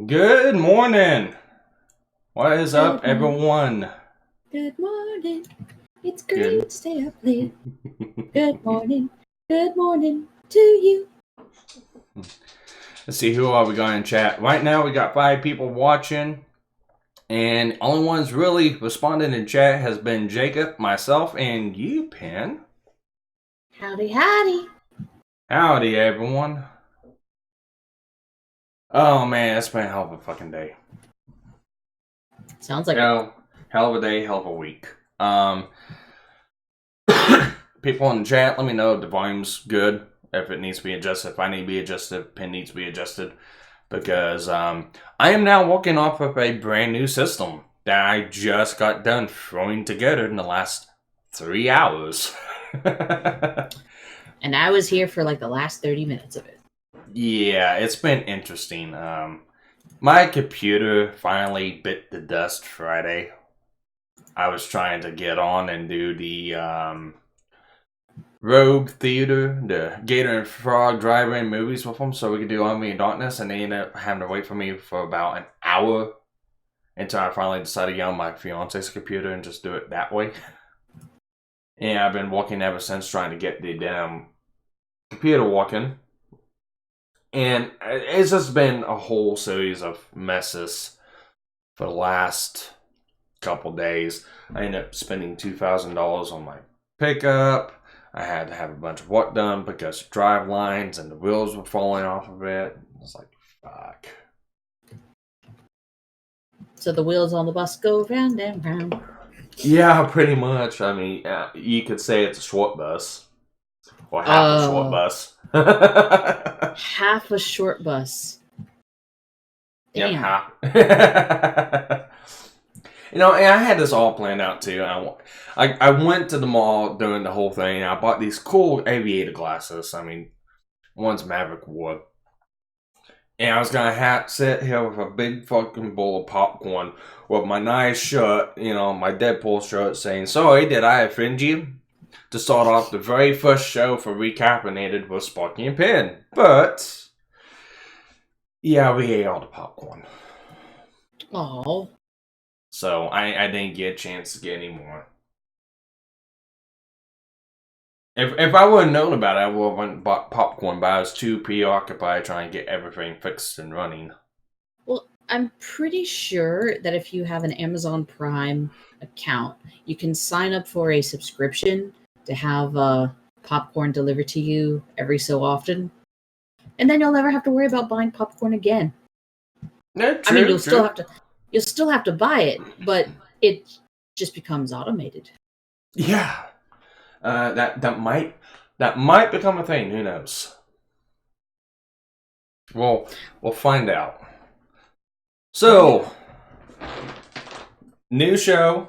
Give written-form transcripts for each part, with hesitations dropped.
Good morning. What is up, Good morning. everyone? Good morning. It's Good. great to stay up late. Good morning. Good morning to you. Let's see, who are we going to chat? Right now, we got 5 people watching, and only ones really responding in chat has been Jacob, myself, and you, Pen. Howdy, howdy. Howdy, everyone. Oh man, it's been a hell of a fucking day. Sounds like hell of a day, hell of a week. People in the chat, let me know if the volume's good, if it needs to be adjusted, if I need to be adjusted, if Pen needs to be adjusted. Because I am now working off of a brand new system that I just got done throwing together in the last 3 hours. And I was here for like the last 30 minutes of it. Yeah, it's been interesting. My computer finally bit the dust Friday. I was trying to get on and do the Rogue Theater, the Gator and Frog drive-in movies with them, so we could do Army of Darkness, and they ended up having to wait for me for about an hour until I finally decided to get on my fiance's computer and just do it that way. And I've been working ever since, trying to get the damn computer working. And it's just been a whole series of messes for the last couple days. I ended up spending $2,000 on my pickup. I had to have a bunch of work done because drive lines and the wheels were falling off of it. I was like, fuck. So the wheels on the bus go round and round. Yeah, pretty much. I mean, you could say it's a short bus. Or half a short bus. Half a short bus. Damn. Yep, half. And I had this all planned out too. I went to the mall doing the whole thing. I bought these cool aviator glasses. I mean, one's Maverick Wood. And I was gonna sit here with a big fucking bowl of popcorn with my nice shirt, my Deadpool shirt, saying, "Sorry, did I offend you?" To start off the very first show for Re-Caffeinated with Sparky and Pen. But yeah, we ate all the popcorn. Oh. So I didn't get a chance to get any more. If I would have known about it, I would have went and bought popcorn, but I was too preoccupied trying to get everything fixed and running. Well, I'm pretty sure that if you have an Amazon Prime account, you can sign up for a subscription to have popcorn delivered to you every so often. And then you'll never have to worry about buying popcorn again. Yeah, true, I mean, you'll still have to buy it, but it just becomes automated. Yeah. That might become a thing. Who knows? Well, we'll find out. So, new show,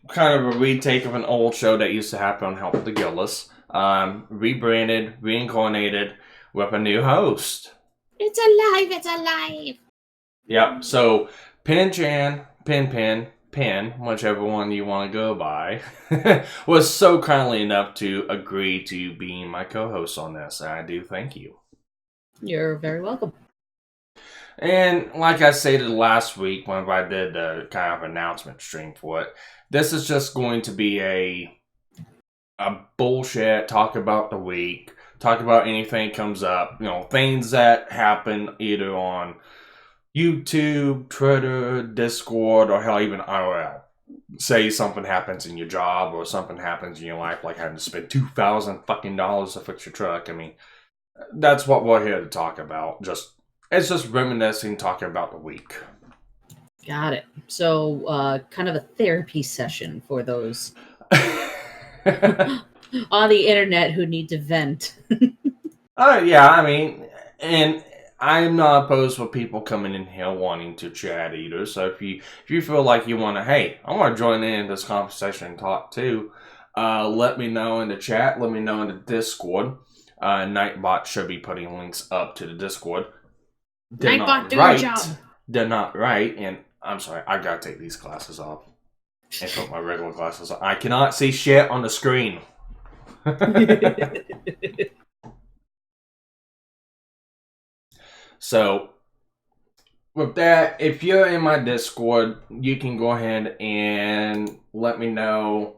kind of a retake of an old show that used to happen on Help the Guiltless. Rebranded, reincarnated with a new host. It's alive! It's alive! Yep. So, Pen, whichever one you want to go by, was so kindly enough to agree to being my co-host on this, and I do thank you. You're very welcome. And like I stated last week, whenever I did the kind of announcement stream for it, this is just going to be a bullshit talk about the week, talk about anything comes up, things that happen either on YouTube, Twitter, Discord, or hell, even IRL. Say something happens in your job or something happens in your life, like having to spend $2,000 to fix your truck. I mean, that's what we're here to talk about. It's just reminiscing, talking about the week. Got it. So, kind of a therapy session for those on the internet who need to vent. Yeah, I mean, and I'm not opposed for people coming in here wanting to chat either. So if you feel like you want to, hey, I want to join in this conversation and talk too, let me know in the chat. Let me know in the Discord. Nightbot should be putting links up to the Discord. Nightbot, do your job. They're not right, and I'm sorry, I gotta take these glasses off and put my regular glasses on. I cannot see shit on the screen. So, with that, if you're in my Discord, you can go ahead and let me know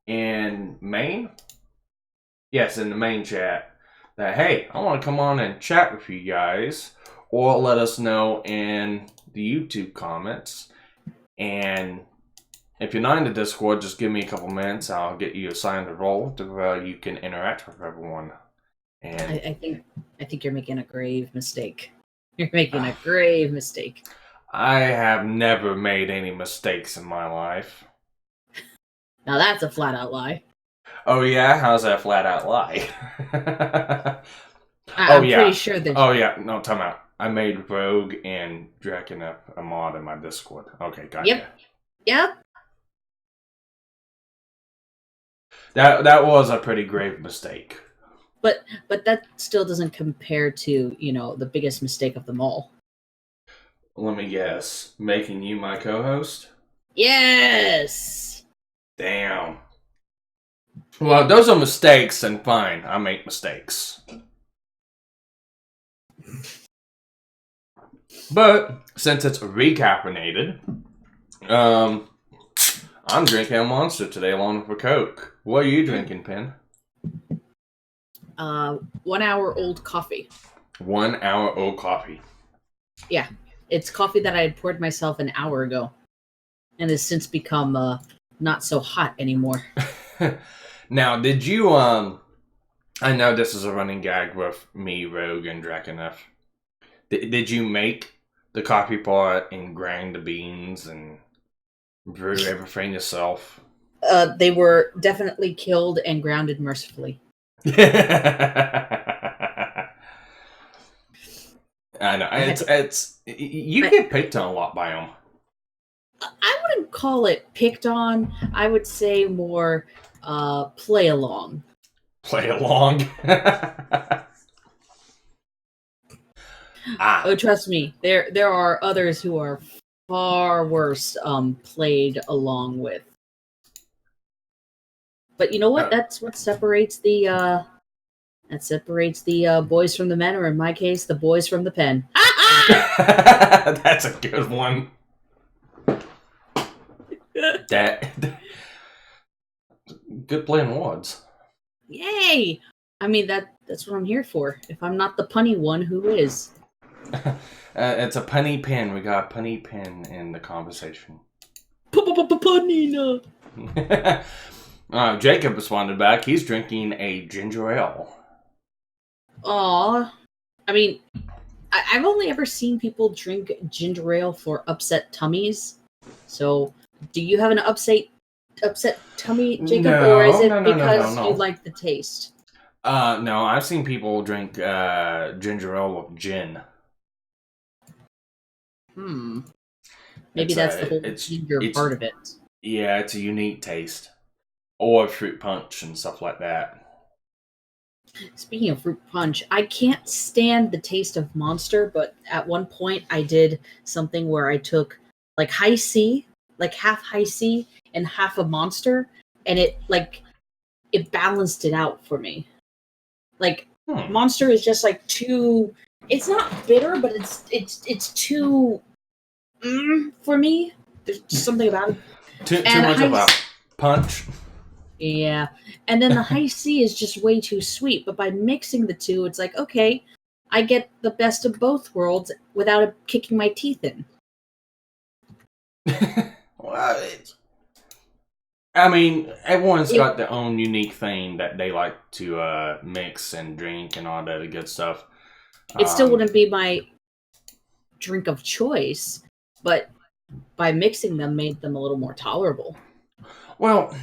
in main. Yes, in the main chat that, hey, I want to come on and chat with you guys, or let us know in the YouTube comments. And if you're not in the Discord, just give me a couple minutes. I'll get you assigned a role to where you can interact with everyone. And I think you're making a grave mistake. You're making a grave mistake. I have never made any mistakes in my life. Now that's a flat out lie. Oh yeah, how's that flat out lie? I'm pretty sure that. Oh yeah, no, time out. I made Rogue and Draken a mod in my Discord. Okay, gotcha. Yep. That was a pretty grave mistake. But that still doesn't compare to, the biggest mistake of them all. Let me guess. Making you my co-host? Yes! Damn. Well, those are mistakes, and fine. I make mistakes. But, since it's Re-Caffeinated, I'm drinking a Monster today along with a Coke. What are you drinking, Pin? 1 hour old coffee. 1 hour old coffee. Yeah. It's coffee that I had poured myself an hour ago. And has since become not so hot anymore. Now, did you, I know this is a running gag with me, Rogue, and Drakenef. Did you make the coffee pot and grind the beans and brew everything yourself? They were definitely killed and grounded mercifully. I know. It's you get picked on a lot by them. I wouldn't call it picked on. I would say more play along. Play along. Oh, trust me, there are others who are far worse played along with. But you know what? That's what separates the boys from the men, or in my case, the boys from the pen. That's a good one. Good playing words. Yay! I mean that's what I'm here for. If I'm not the punny one, who is? It's a punny pin. We got a punny pin in the conversation. Punina. Jacob responded back. He's drinking a ginger ale. Aw. I mean, I've only ever seen people drink ginger ale for upset tummies. So, do you have an upset tummy, Jacob? No, or is it no, because no. you like the taste? No, I've seen people drink ginger ale with gin. Maybe that's the whole ginger part of it. Yeah, it's a unique taste. Or fruit punch and stuff like that. Speaking of fruit punch, I can't stand the taste of Monster, but at one point I did something where I took like high C, like half high C and half a Monster, and it balanced it out for me. Like Monster is just like too. It's not bitter, but it's too for me. There's just something about it. Too much of a punch. Yeah. And then the high C is just way too sweet. But by mixing the two, it's like, okay, I get the best of both worlds without it kicking my teeth in. Well, I mean, everyone's got their own unique thing that they like to mix and drink and all that good stuff. It still wouldn't be my drink of choice, but by mixing them made them a little more tolerable. Well,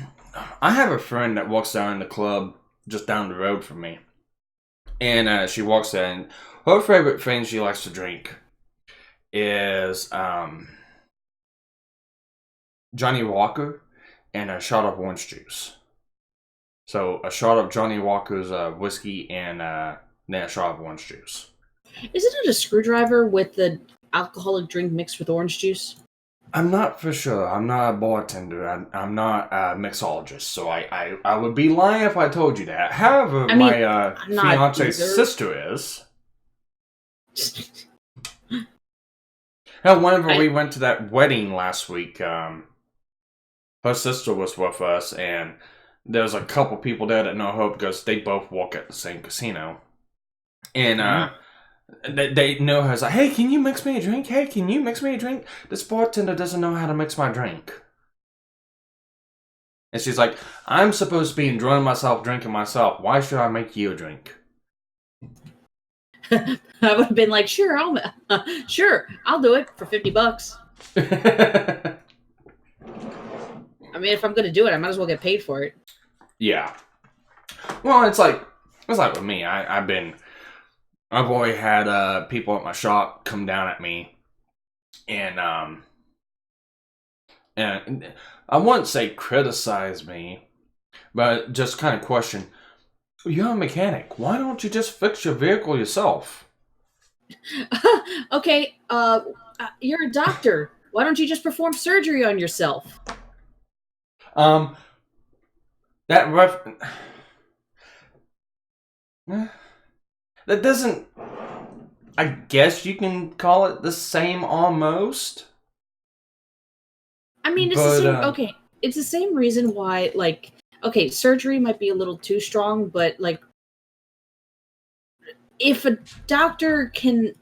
I have a friend that walks down in the club just down the road from me. And she walks in, and her favorite thing she likes to drink is Johnny Walker and a shot of orange juice. So a shot of Johnny Walker's whiskey and then a shot of orange juice. Isn't it a screwdriver with the alcoholic drink mixed with orange juice? I'm not for sure. I'm not a bartender. I'm not a mixologist, so I would be lying if I told you that. However, my fiance's sister is. Hell, whenever I we went to that wedding last week, her sister was with us, and there was a couple people there that know her because they both work at the same casino. And they know her. It's like, hey, can you mix me a drink? Hey, can you mix me a drink? This bartender doesn't know how to mix my drink. And she's like, I'm supposed to be enjoying myself, drinking myself. Why should I make you a drink? I would have been like, sure, I'll do it for $50. I mean, if I'm gonna do it, I might as well get paid for it. Yeah. Well, it's like with me. I've already had people at my shop come down at me, and I wouldn't say criticize me, but just kind of question. You're a mechanic. Why don't you just fix your vehicle yourself? Okay, you're a doctor. Why don't you just perform surgery on yourself? Um, that ref. That doesn't. I guess you can call it the same almost. I mean, it's the But same. Okay, it's the same reason why, like, okay, surgery might be a little too strong, but like, if a doctor can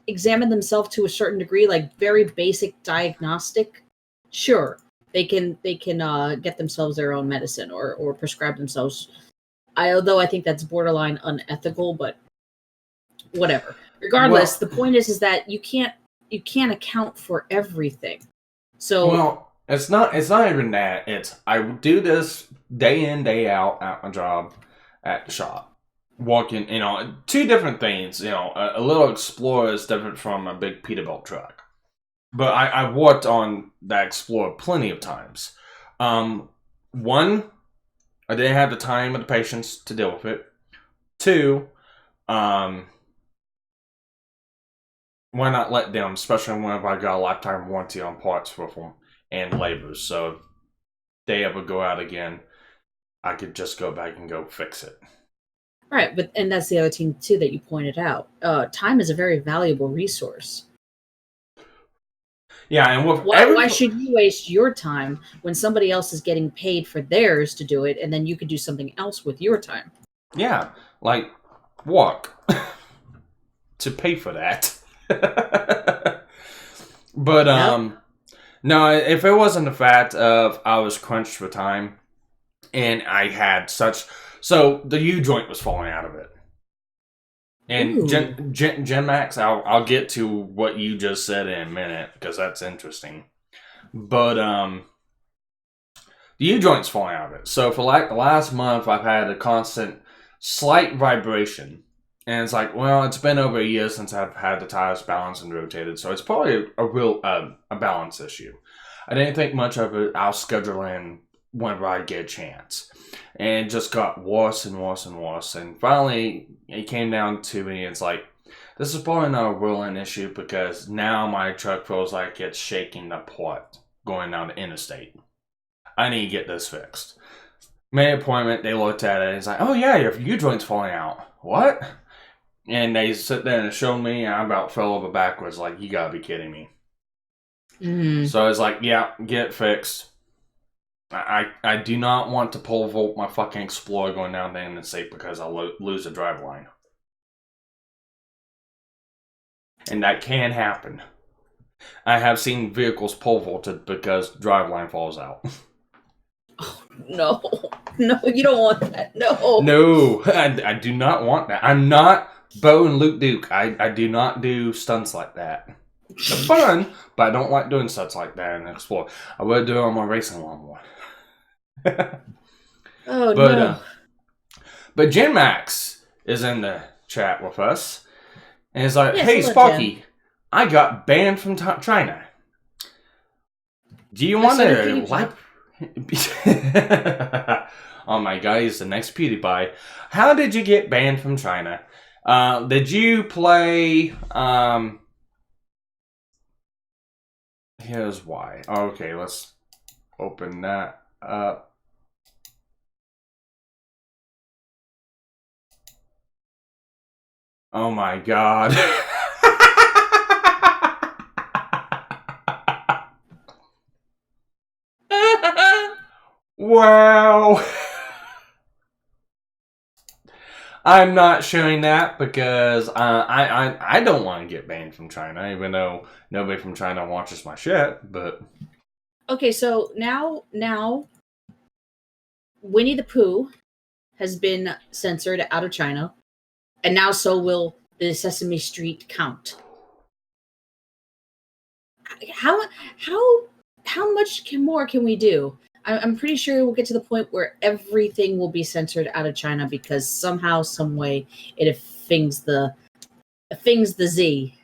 examine themselves to a certain degree, like very basic diagnostic, sure, they can get themselves their own medicine or prescribe themselves. Although I think that's borderline unethical, but whatever. Regardless, well, the point is that you can't account for everything. So it's not even that. It's I do this day in day out at my job at the shop. Walking, two different things. A little Explorer is different from a big Peterbilt truck. But I worked on that Explorer plenty of times. One, I didn't have the time or the patience to deal with it. Two, why not let them, especially whenever I got a lifetime warranty on parts with them and labor. So if they ever go out again, I could just go back and go fix it. right, but and that's the other thing too that you pointed out. Time is a very valuable resource. Yeah, and with Why should you waste your time when somebody else is getting paid for theirs to do it, and then you could do something else with your time? yeah, like walk to pay for that. But Yep. no, if it wasn't the fact of I was crunched for time and I had so the U joint was falling out of it. And Ooh. Gen Max, I'll get to what you just said in a minute because that's interesting. But the U joint's falling out of it. So for like the last month, I've had a constant slight vibration. And it's like, well, it's been over a year since I've had the tires balanced and rotated, so it's probably a real a balance issue. I didn't think much of it. I'll schedule in whenever I get a chance, and it just got worse and worse and worse. And finally, it came down to me. It's like this is probably not a real issue because now my truck feels like it's shaking apart going down the interstate. I need to get this fixed. Made an appointment. They looked at it. And it's like, oh yeah, your U joint's falling out. What? And they sit there and show me, and I about fell over backwards. Like, you gotta be kidding me. Mm. So I was like, yeah, get it fixed. I do not want to pole vault my fucking Explorer going down the interstate because I'll lose a drive line. And that can happen. I have seen vehicles pole vaulted because drive line falls out. Oh, no, no, you don't want that. No. No, I do not want that. I'm not Bo and Luke Duke. I do not do stunts like that. They're fun, but I don't like doing stunts like that in Explorer. I would do it on my racing lawnmower. Oh but no. but Gen Max is in the chat with us, and it's like, Yes, "Hey hello, Jen. Sparky, I got banned from China. Do you Yeah, want so did to PewDiePie. lap?" Oh my god, he's the next PewDiePie. How did you get banned from China? Did you play? Here's why. Okay, let's open that up. Oh my god. Well, I'm not showing that because I don't want to get banned from China, even though nobody from China watches my shit. But Okay, so now Winnie the Pooh has been censored out of China, and now so will the Sesame Street count. How how much more can we do? I'm pretty sure we'll get to the point where everything will be censored out of China because somehow, some way, it affings the Z.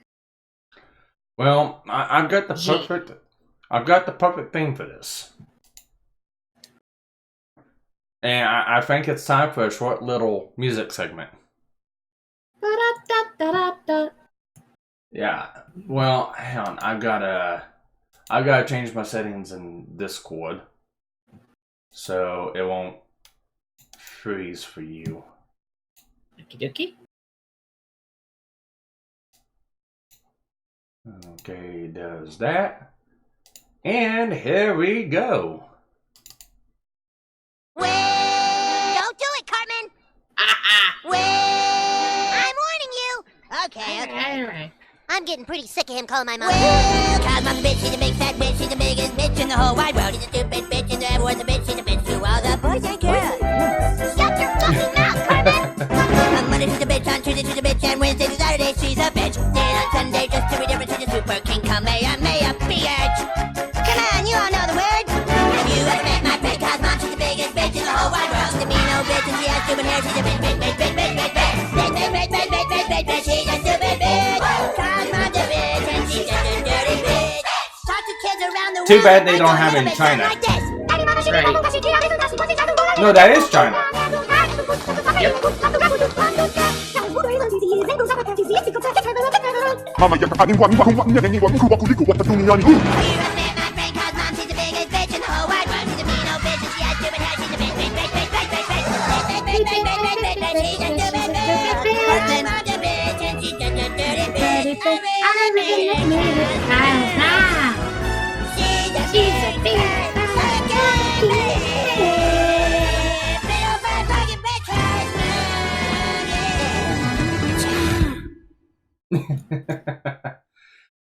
well, I've got the G. perfect thing for this, and I think it's time for a short little music segment. Ba-da-da-da-da-da. Yeah. Well, hang on. I've gotta change my settings in Discord so it won't freeze for you. Okie dokie. Okay, does that. And here we go. Well, don't do it, Cartman. Well, I'm warning you. Okay. Alright. I'm getting pretty sick of him calling my mom. Well, cause mom's a bitch, she's a big fat bitch, she's the biggest bitch in the whole wide world. She's a stupid bitch, and everyone's a bitch, she's a bitch to all the boys and girls. Shut your fucking mouth, Cartman! On Monday she's a bitch, on Tuesday she's a bitch, and Wednesday to Saturday she's a bitch. Then on Sunday, just to be different, she's a super king, Kamehameha, bitch. Come on, you all know the words. Have you ever met my friend? Cause mom, she's the biggest bitch in the whole wide world. She's a mean old bitch, and she has stupid hair, she's a bitch, bitch, bitch, bitch, bitch, bitch, bitch. Bitch, bitch, bitch, bitch, bitch, bitch, bitch, bitch, she's a stupid bitch. Too bad they don't have it in China. Right. No, that is China.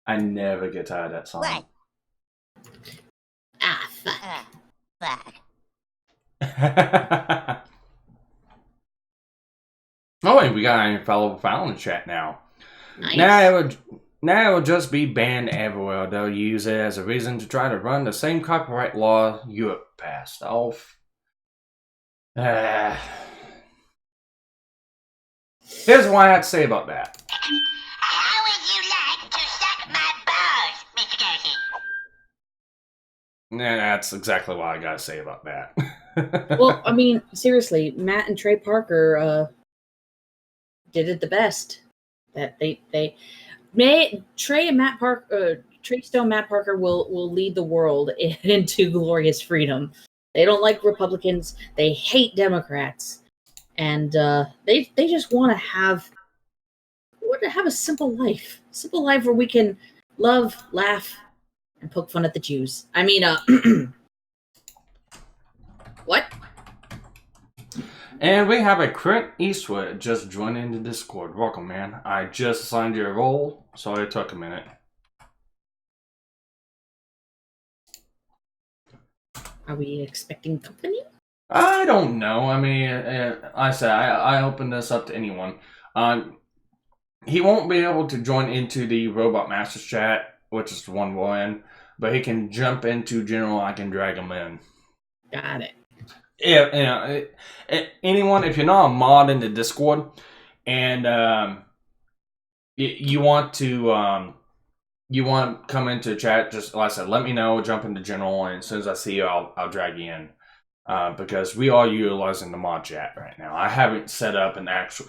I never get tired of that song. What? Ah, fuck. Fuck. Oh, and we got a fellow Fallon chat now. Nice. Now it will just be banned everywhere. They'll use it as a reason to try to run the same copyright law Europe passed off. Here's what I have to say about that. How would you like to suck my balls, Mr. Darcy? Yeah, that's exactly what I gotta say about that. Well, I mean, seriously, Matt and Trey Parker did it the best. That Trey and Matt Parker, Trey Stone, Matt Parker will lead the world into glorious freedom. They don't like Republicans. They hate Democrats, and they just want to have a simple life where we can love, laugh, and poke fun at the Jews. I mean, what? And we have a Clint Eastwood just joining the Discord. Welcome, man. I just assigned you a role, so it took a minute. Are we expecting company? I don't know. I mean, I open this up to anyone. He won't be able to join into the Robot Masters chat, which is the one we're in, but he can jump into general. I can drag him in. Got it. Yeah, anyone, if you're not a mod in the Discord, and you want to come into chat, just like I said, let me know. Jump into general, and as soon as I see you, I'll drag you in. Because we are utilizing the mod chat right now. I haven't set up an actual.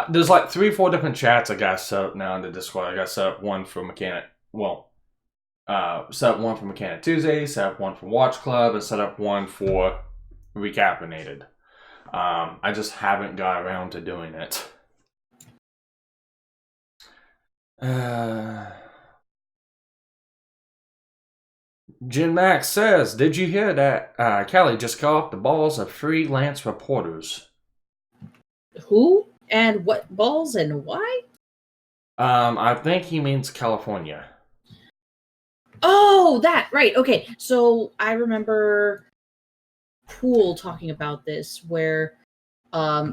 There's like 3 or 4 different chats I got set up now in the Discord. I got set up one for Mechanic. Well, set up one for Mechanic Tuesday. Set up one for Watch Club, and set up one for Re-Caffeinated. I just haven't got around to doing it. Jim Max says, "Did you hear that Kelly just cut off the balls of freelance reporters?" Who and what balls and why? I think he means California. Oh, that right. Okay, so I remember Poole talking about this, where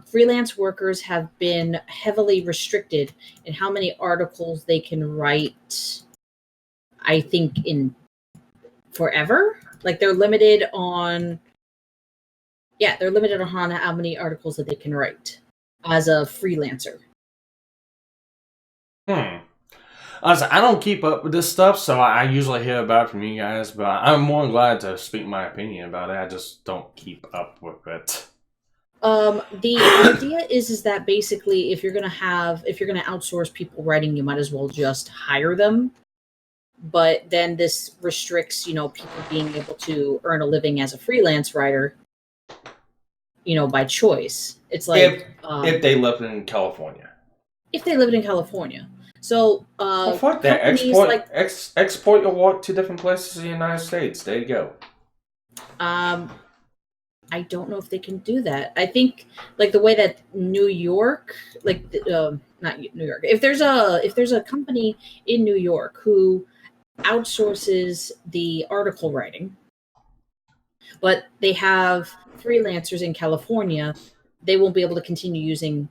freelance workers have been heavily restricted in how many articles they can write. I think in forever, like they're limited on. Yeah, they're limited on how many articles that they can write as a freelancer. Honestly, I don't keep up with this stuff, so I usually hear about it from you guys, but I'm more than glad to speak my opinion about it. I just don't keep up with it. The idea is that basically if you're gonna outsource people writing, you might as well just hire them. But then this restricts, people being able to earn a living as a freelance writer, by choice. It's like if they live in California. If they live in California. So well, fuck that. Export your work to different places in the United States. There you go. I don't know if they can do that. I think like the way that New York, not New York. If there's a company in New York who outsources the article writing, but they have freelancers in California, they won't be able to continue using,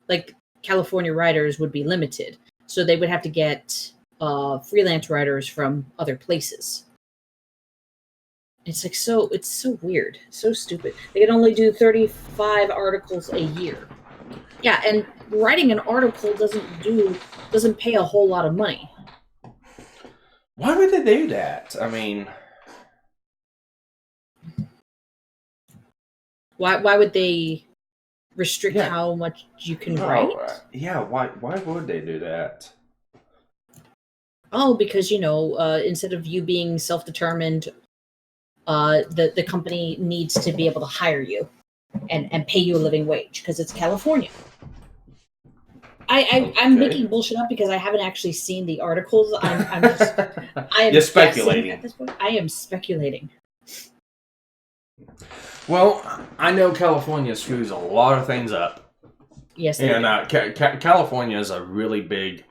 like, California writers would be limited. So they would have to get freelance writers from other places. It's so weird, so stupid. They can only do 35 articles a year. Yeah, and writing an article doesn't pay a whole lot of money. Why would they do that? I mean, why would they restrict how much you can write? Why would they do that? Oh, because instead of you being self-determined, the company needs to be able to hire you and pay you a living wage because it's California. I'm making bullshit up because I haven't actually seen the articles. You're speculating at this point. I am speculating. Well, I know California screws a lot of things up. Yes, and California is a really big.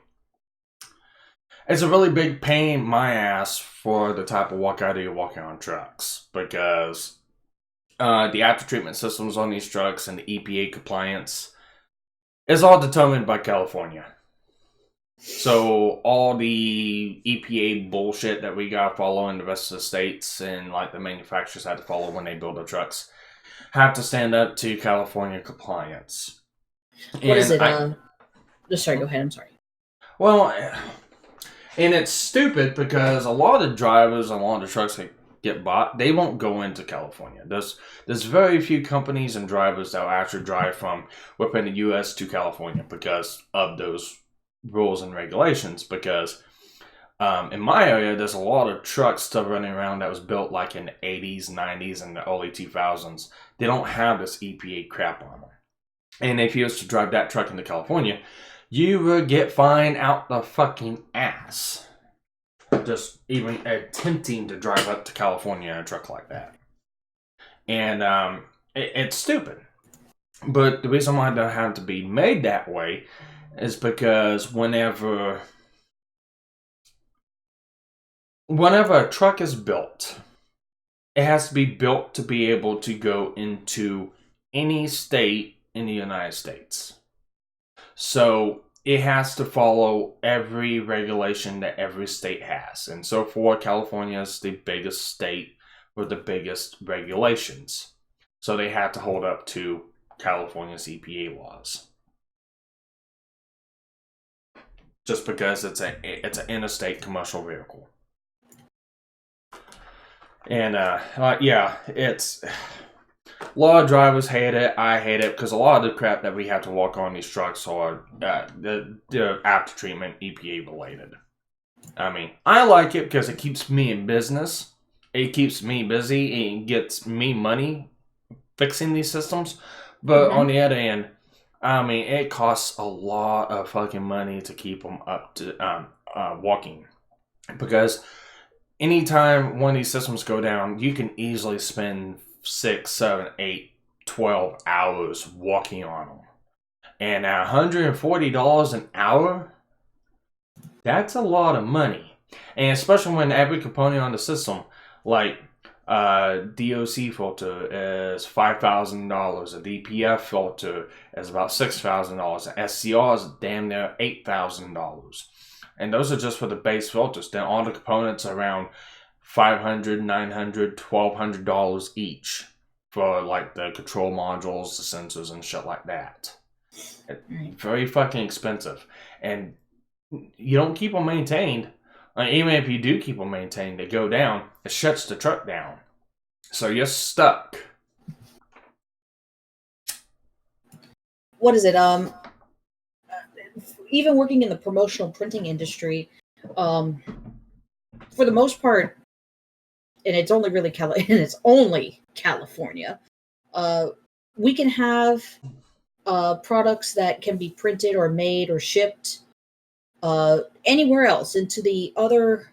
It's a really big pain in my ass for the type of work I do walking on trucks because the after treatment systems on these trucks and the EPA compliance is all determined by California. So all the EPA bullshit that we got to follow in the rest of the states and like the manufacturers had to follow when they build their trucks have to stand up to California compliance. What is it? Sorry, go ahead. I'm sorry. Well, and it's stupid because a lot of the drivers, a lot of the trucks that get bought, they won't go into California. There's very few companies and drivers that will actually drive from within the U.S. to California because of those rules and regulations. Because in my area, there's a lot of trucks still running around that was built like in the 80s, 90s, and the early 2000s. They don't have this EPA crap on them. And if you was to drive that truck into California, you would get fined out the fucking ass. Just even attempting to drive up to California in a truck like that. And it's stupid. But the reason why they have to be made that way is because whenever a truck is built, it has to be built to be able to go into any state in the United States. So it has to follow every regulation that every state has. And so for California is the biggest state with the biggest regulations. So they have to hold up to California's EPA laws. Just because it's an interstate commercial vehicle. And it's a lot of drivers hate it. I hate it because a lot of the crap that we have to walk on these trucks are the after treatment EPA related. I mean, I like it because it keeps me in business. It keeps me busy. It gets me money fixing these systems. But on the other end, I mean, it costs a lot of fucking money to keep them up to walking. Because anytime one of these systems go down, you can easily spend 6, 7, 8, 12 hours walking on them. And at $140 an hour, that's a lot of money. And especially when every component on the system, like DOC filter is $5,000, a DPF filter is about $6,000, an SCR is damn near $8,000. And those are just for the base filters. Then all the components are around $500, $900, $1,200 each for like the control modules, the sensors, and shit like that. It's very fucking expensive. And you don't keep them maintained. Even if you do keep them maintained, they go down, it shuts the truck down. So you're stuck. What is it? Even working in the promotional printing industry, for the most part, and it's only really California. We can have products that can be printed or made or shipped anywhere else into the other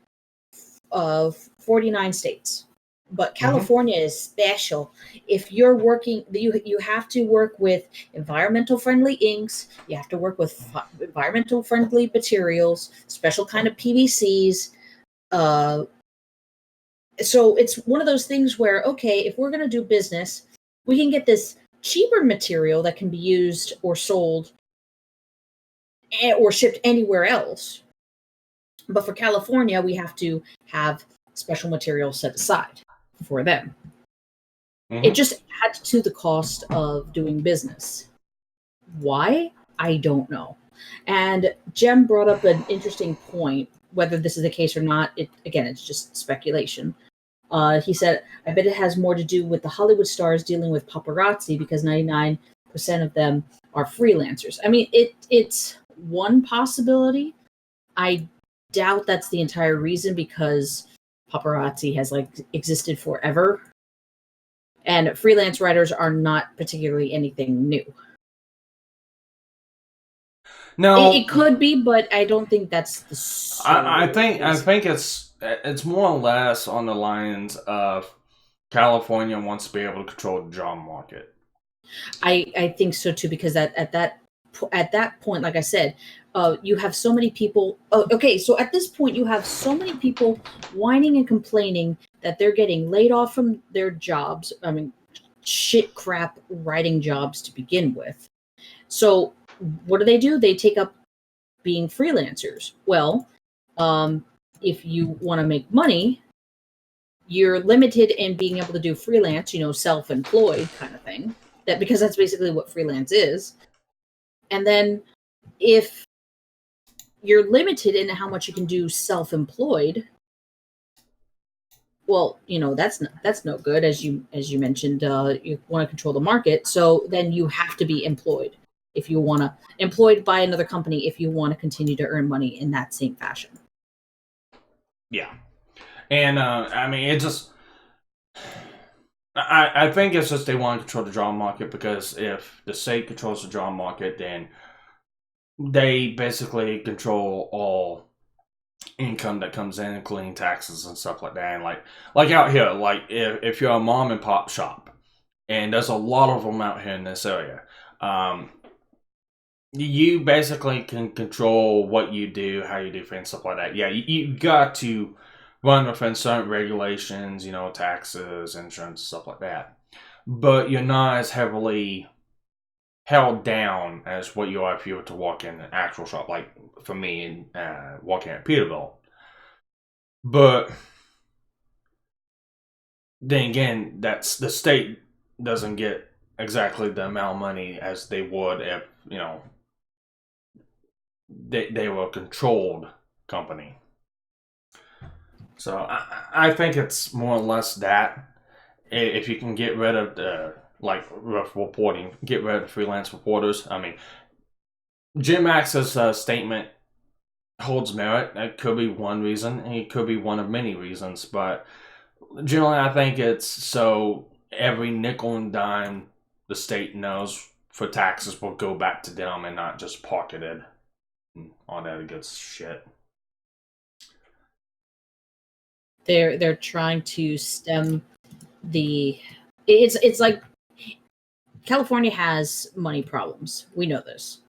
49 states. But California is special. If you're working, you have to work with environmental friendly inks. You have to work with environmental friendly materials, special kind of PVCs. So it's one of those things where, okay, if we're going to do business, we can get this cheaper material that can be used or sold or shipped anywhere else. But for California, we have to have special materials set aside for them. It just adds to the cost of doing business. Why? I don't know. And Jem brought up an interesting point. Whether this is the case or not, it's just speculation. He said, I bet it has more to do with the Hollywood stars dealing with paparazzi because 99% of them are freelancers. I mean, it's one possibility. I doubt that's the entire reason because paparazzi has existed forever. And freelance writers are not particularly anything new. No, it could be, but I don't think that's the story. I think it's more or less on the lines of California wants to be able to control the job market. I think so too, because at that point, like I said, you have so many people. Okay, so at this point, you have so many people whining and complaining that they're getting laid off from their jobs. I mean, shit crap writing jobs to begin with. So what do? They take up being freelancers. Well, if you want to make money, you're limited in being able to do freelance, self-employed kind of thing. Because that's basically what freelance is. And then if you're limited in how much you can do self-employed, well, that's no good. As you mentioned, you want to control the market. So then you have to be employed if you want to employed by another company if you want to continue to earn money in that same fashion. Yeah. And I mean, it just I think it's just they want to control the job market because if the state controls the job market, then they basically control all income that comes in, including taxes and stuff like that. And like out here, like if you're a mom and pop shop, and there's a lot of them out here in this area, you basically can control what you do, how you do things, stuff like that. Yeah, you got to run within certain regulations, taxes, insurance, stuff like that. But you're not as heavily held down as what you are if you were to walk in an actual shop, like for me, walking at Peterbilt. But then again, that's the state doesn't get exactly the amount of money as they would if they were a controlled company. So I think it's more or less that. If you can get rid of the reporting, get rid of freelance reporters. I mean, Jim Max's statement holds merit. That could be one reason, and it could be one of many reasons. But generally, I think it's so every nickel and dime the state knows for taxes will go back to them and not just pocketed and all that good shit. They're trying to stem the. It's like California has money problems. We know this,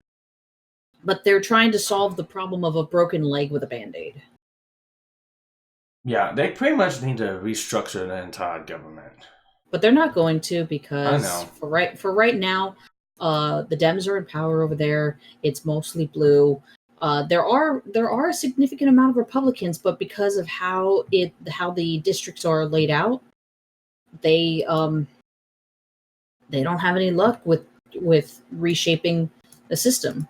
but they're trying to solve the problem of a broken leg with a Band-Aid. Yeah, they pretty much need to restructure the entire government. But they're not going to, I because know. for right now, the Dems are in power over there. It's mostly blue. There are a significant amount of Republicans, but because of how the districts are laid out, they don't have any luck with reshaping the system.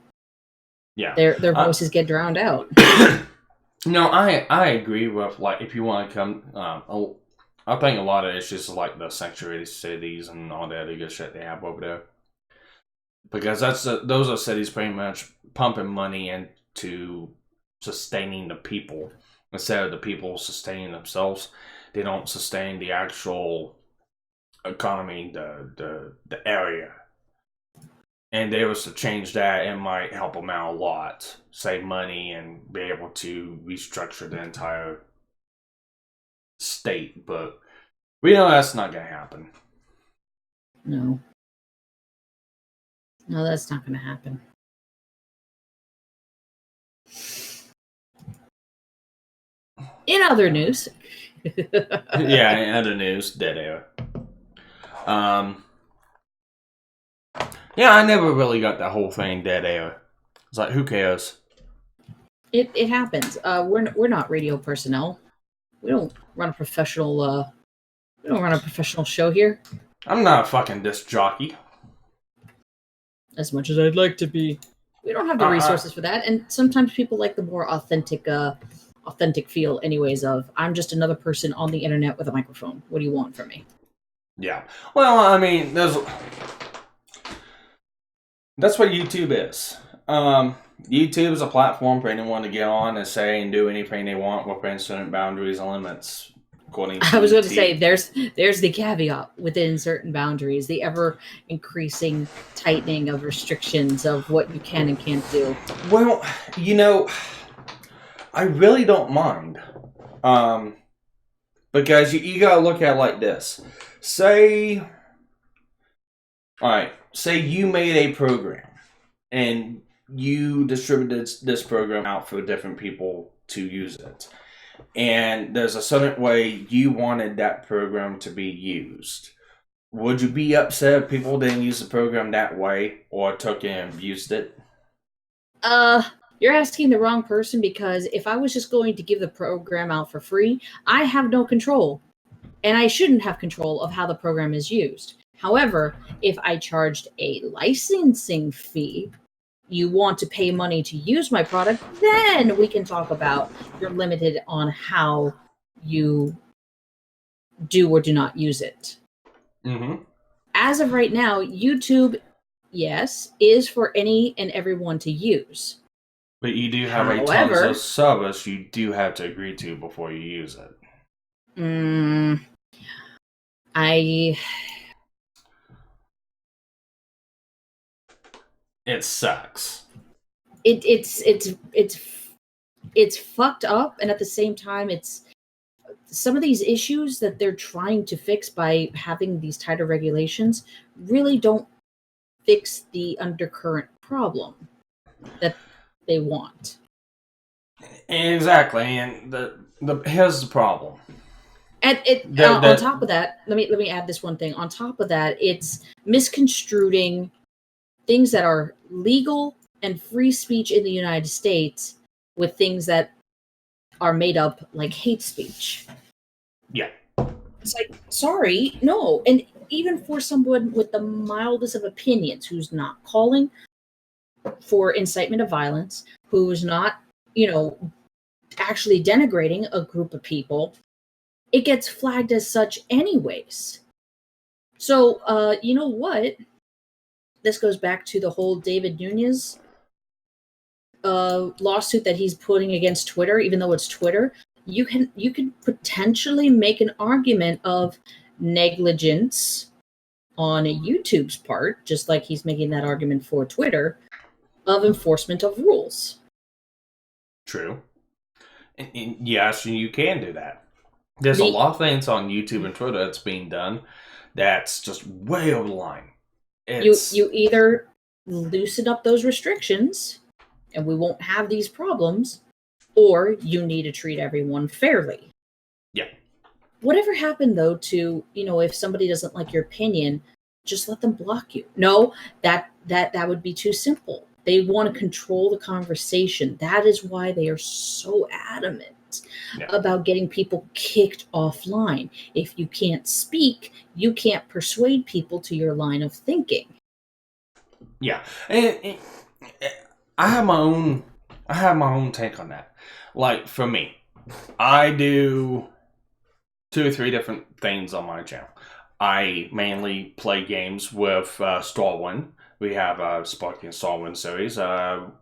Yeah. Their voices get drowned out. No, I agree with, like, if you want to come, I think a lot of issues like the sanctuary cities and all that other good shit they have over there, because those are cities pretty much pumping money into sustaining the people instead of the people sustaining themselves. They don't sustain the actual economy, the area. And they was to change that, it might help them out a lot, save money, and be able to restructure the entire state. But we know that's not going to happen. No, that's not going to happen. In other news, Yeah, in other news, dead air. Yeah, I never really got that whole thing dead air. It's like, who cares? it happens. We're not radio personnel. We don't run a professional. We don't run a professional show here. I'm not a fucking disc jockey. As much as I'd like to be, we don't have the resources for that. And sometimes people like the more authentic feel. Anyways, of I'm just another person on the internet with a microphone. What do you want from me? Yeah. Well, I mean, that's what YouTube is. YouTube is a platform for anyone to get on and say and do anything they want within certain boundaries and limits. According to I was going to say, there's the caveat within certain boundaries, the ever increasing tightening of restrictions of what you can and can't do. Well, I really don't mind. Because you gotta look at it like this. Say you made a program and you distributed this program out for different people to use it. And there's a certain way you wanted that program to be used. Would you be upset if people didn't use the program that way or took it and abused it? You're asking the wrong person, because if I was just going to give the program out for free, I have no control. And I shouldn't have control of how the program is used. However, if I charged a licensing fee, you want to pay money to use my product, then we can talk about you're limited on how you do or do not use it. Mm-hmm. As of right now, YouTube, yes, is for any and everyone to use. But you do have a tons of service you do have to agree to before you use it. It sucks. It's fucked up, and at the same time, it's some of these issues that they're trying to fix by having these tighter regulations really don't fix the undercurrent problem that they want. Exactly, and here's the problem. On top of that, let me add this one thing. On top of that, it's misconstruing things that are legal and free speech in the United States with things that are made up like hate speech. Yeah. It's like, sorry, no. And even for someone with the mildest of opinions who's not calling for incitement of violence, who's not, actually denigrating a group of people, it gets flagged as such anyways. So, you know what? This goes back to the whole David Nunes lawsuit that he's putting against Twitter, even though it's Twitter. You can potentially make an argument of negligence on YouTube's part, just like he's making that argument for Twitter, of enforcement of rules. True. And yes, you can do that. There's a lot of things on YouTube and Twitter that's being done that's just way over the line. You either loosen up those restrictions and we won't have these problems, or you need to treat everyone fairly. Yeah. Whatever happened, though, to, if somebody doesn't like your opinion, just let them block you. No, that would be too simple. They want to control the conversation. That is why they are so adamant about getting people kicked offline. If you can't speak, you can't persuade people to your line of thinking. Yeah, and I have my own take on that. Like, for me, I do 2 or 3 different things on my channel. I mainly play games with Starwind. We have a Sparky and Starwind series. That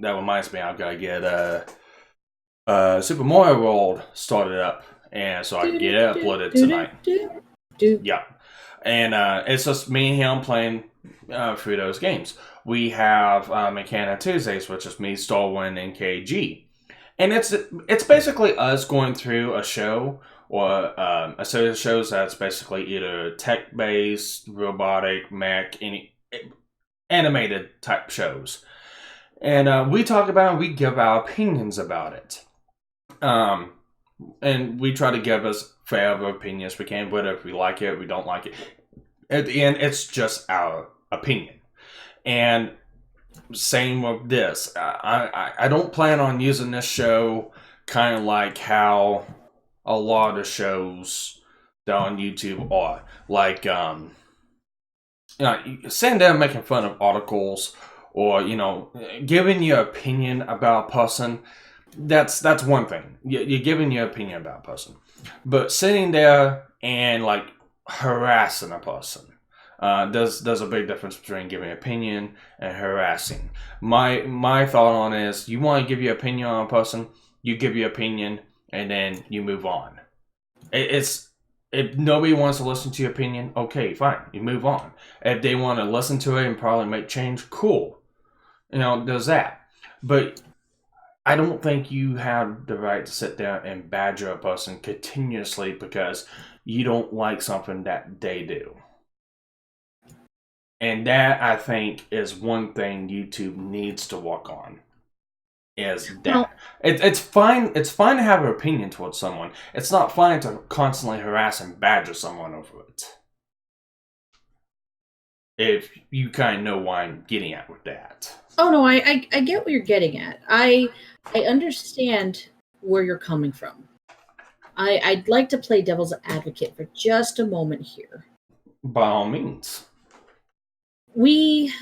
reminds me, I've got to get Super Mario World started up, and so I can get it uploaded tonight. Yeah, and it's just me and him playing through those games. We have Mechanic Tuesdays, which is me, Starwind, and KG. And it's basically us going through a show or a series of shows that's basically either tech-based, robotic, mech, any animated type shows. And we talk about it, we give our opinions about it. And we try to give as fair of opinions we can, whether if we like it, we don't like it. At the end, it's just our opinion. And same with this. I don't plan on using this show kind of like how a lot of shows that on YouTube are. Like, sitting there making fun of articles or, giving your opinion about a person. That's one thing. You're giving your opinion about a person. But sitting there and, like, harassing a person. There's a big difference between giving an opinion and harassing. My thought on it is, you want to give your opinion on a person, you give your opinion, and then you move on. If nobody wants to listen to your opinion, okay, fine, you move on. If they want to listen to it and probably make change, cool. There's that. But I don't think you have the right to sit there and badger a person continuously because you don't like something that they do. And that, I think, is one thing YouTube needs to work on. Is that Well, it's fine to have an opinion towards someone. It's not fine to constantly harass and badger someone over it. If you kind of know why I'm getting at with that. Oh no, I get what you're getting at. I understand where you're coming from. I'd like to play devil's advocate for just a moment here. By all means. We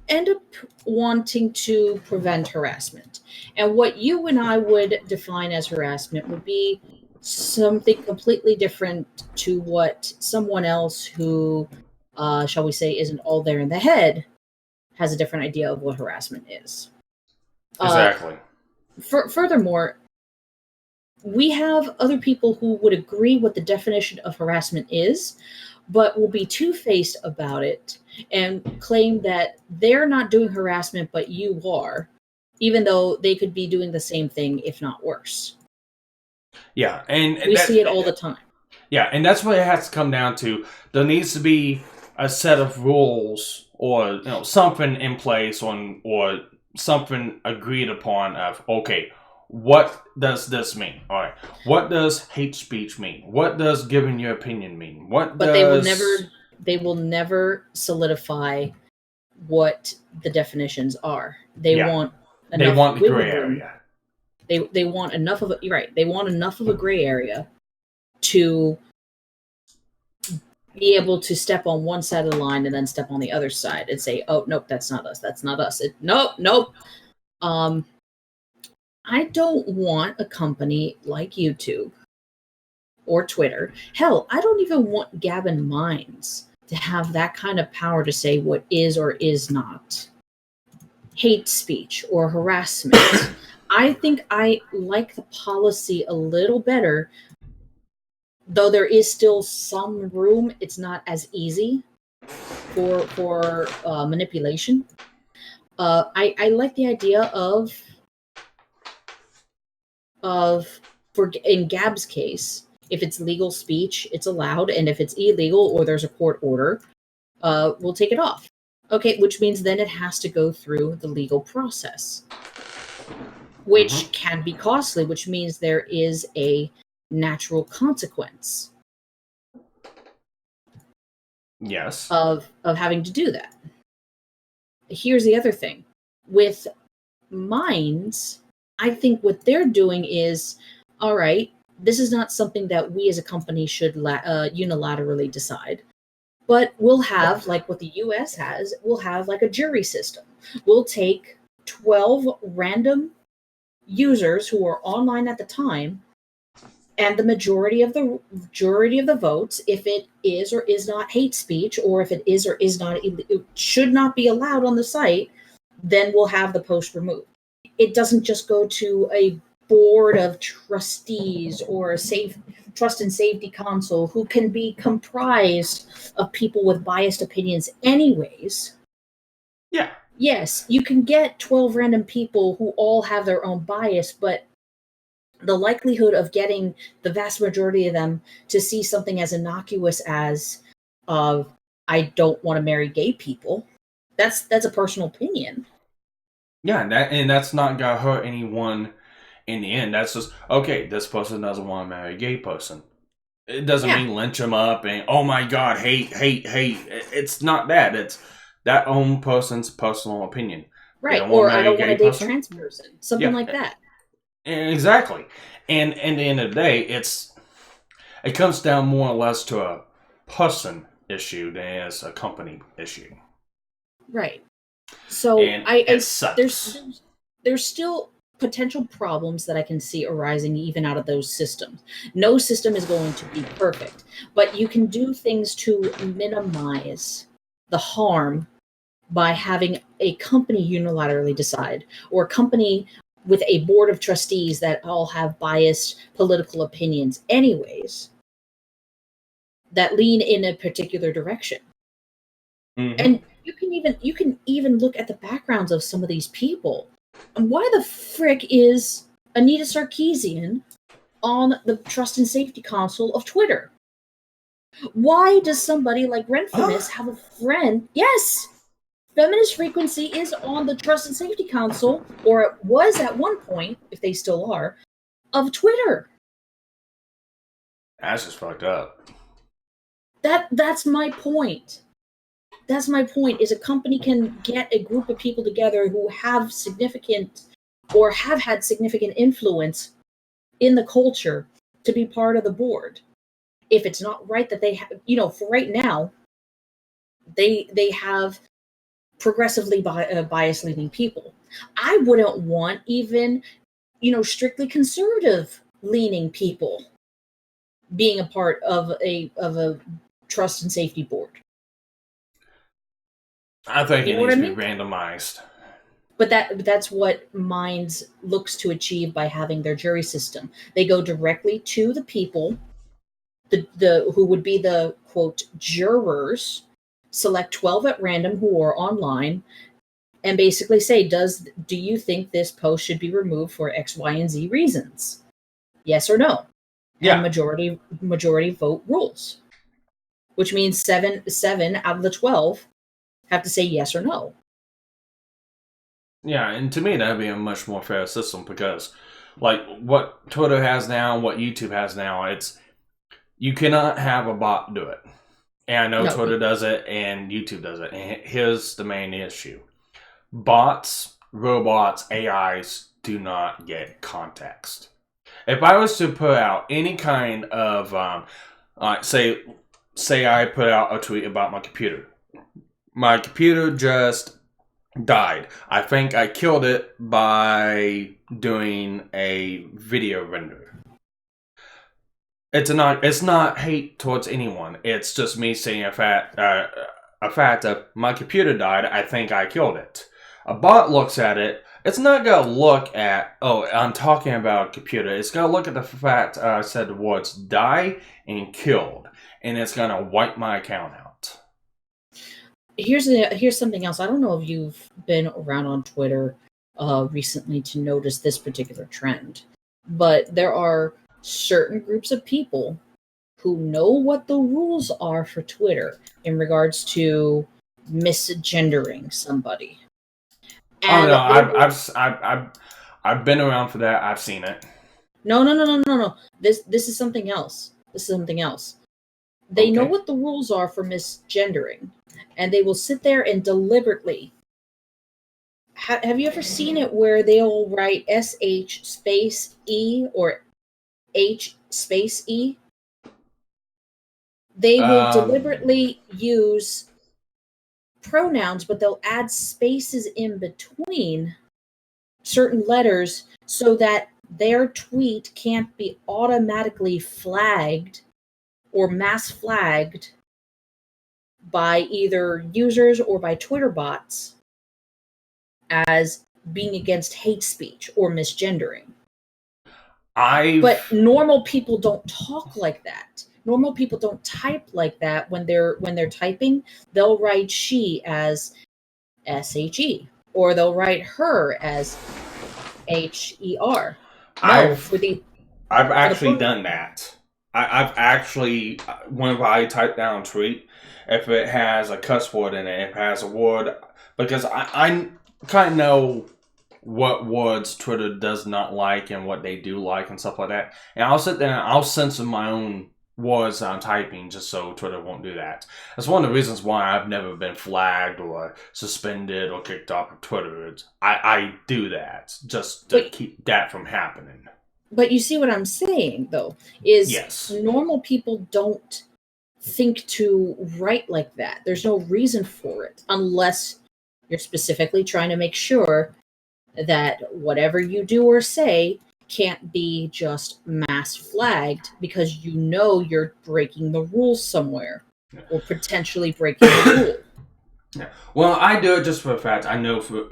end up wanting to prevent harassment. And what you and I would define as harassment would be something completely different to what someone else who, shall we say, isn't all there in the head, has a different idea of what harassment is. Exactly. Furthermore, we have other people who would agree what the definition of harassment is, but will be two-faced about it and claim that they're not doing harassment, but you are, even though they could be doing the same thing, if not worse. Yeah, and we see it all the time. Yeah, and that's what it has to come down to. There needs to be a set of rules or something in place or something agreed upon of, okay, what does this mean? All right. What does hate speech mean? What does giving your opinion mean? They will never solidify what the definitions are. They want the gray area. They want enough of They want enough of a gray area to be able to step on one side of the line and then step on the other side and say, "Oh, nope, that's not us. That's not us. Nope." I don't want a company like YouTube or Twitter. Hell, I don't even want Gavin Mines to have that kind of power to say what is or is not hate speech or harassment. I think I like the policy a little better, though there is still some room. It's not as easy for manipulation. I like the idea of in Gab's case, If it's legal speech, it's allowed, and if it's illegal or there's a court order, we'll take it off. Okay, which means then it has to go through the legal process, which can be costly, which means there is a natural consequence. Yes. Of having to do that. Here's the other thing. With Minds, I think what they're doing is, all right, this is not something that we as a company should unilaterally decide. But we'll have, like what the US has, we'll have like a jury system. We'll take 12 random users who are online at the time, and the majority of the votes, if it is or is not hate speech, or if it is or is not, it should not be allowed on the site, then we'll have the post removed. It doesn't just go to a board of trustees or a trust and safety council who can be comprised of people with biased opinions anyways. Yeah. Yes, you can get 12 random people who all have their own bias, but the likelihood of getting the vast majority of them to see something as innocuous as I don't want to marry gay people, that's a personal opinion. Yeah, and that's not gonna hurt anyone in the end. That's just, okay, this person doesn't want to marry a gay person. It doesn't mean lynch them up and, oh my god, hate. It's not that. It's that own person's personal opinion. Right, or I don't want to date a trans person. Something like that. Exactly. And at the end of the day, it comes down more or less to a person issue than as a company issue. Right. So there's still potential problems that I can see arising even out of those systems. No system is going to be perfect, but you can do things to minimize the harm by having a company unilaterally decide, or a company with a board of trustees that all have biased political opinions anyways, that lean in a particular direction. And you can even look at the backgrounds of some of these people. And why the frick is Anita Sarkeesian on the Trust and Safety Council of Twitter? Why does somebody like Renfamous have a friend? Yes! Feminist Frequency is on the Trust and Safety Council, or it was at one point, if they still are, of Twitter. That's just fucked up. That's my point. That's my point, is a company can get a group of people together who have significant or have had significant influence in the culture to be part of the board. If it's not right that they have, for right now, they have progressively bias leaning people. I wouldn't want even, strictly conservative leaning people being a part of a trust and safety board. I think it needs to be randomized. But that's what Minds looks to achieve by having their jury system. They go directly to the people, the who would be the quote jurors, select 12 at random who are online, and basically say, do you think this post should be removed for X, Y, and Z reasons? Yes or no? Yeah. And majority vote rules, which means seven out of the 12 have to say yes or no. Yeah, and to me that'd be a much more fair system, because like what Twitter has now, what YouTube has now, you cannot have a bot do it. And I know Twitter does it and YouTube does it. And here's the main issue. Bots, robots, AIs do not get context. If I was to put out any kind of, say I put out a tweet about my computer. My computer just died. I think I killed it by doing a video render. It's not hate towards anyone. It's just me saying a fact of my computer died. I think I killed it. A bot looks at it. It's not gonna look at, oh, I'm talking about a computer. It's gonna look at the fact I said the words die and killed, and it's gonna wipe my account out. Here's something else. I don't know if you've been around on Twitter recently to notice this particular trend, but there are certain groups of people who know what the rules are for Twitter in regards to misgendering somebody. Oh And no, they will, I've been around for that. I've seen it. no. This is something else. This is something else. They know Okay. what the rules are for misgendering, and they will sit there and deliberately. Have you ever seen it where they'll write SH space E or H space E? They will Um, deliberately use pronouns, but they'll add spaces in between certain letters so that their tweet can't be automatically flagged or mass flagged by either users or by Twitter bots as being against hate speech or misgendering. But I've normal people don't talk like that. Normal people don't type like that when they're typing. They'll write she as SHE or they'll write her as HER. No, I've for the for the actually pro- done that. I've actually, whenever I type down tweet, if it has a cuss word in it, if it has a word, because I kind of know what words Twitter does not like and what they do like and stuff like that. And I'll sit there and I'll censor my own words I'm typing just so Twitter won't do that. That's one of the reasons why I've never been flagged or suspended or kicked off of Twitter. I do that just to but keep that from happening. but you see what I'm saying though is Yes. normal people don't think to write like that. There's no reason for it unless you're specifically trying to make sure that whatever you do or say can't be just mass flagged because you know you're breaking the rules somewhere or potentially breaking the rule. Yeah. Well, I do it just for a fact. I know for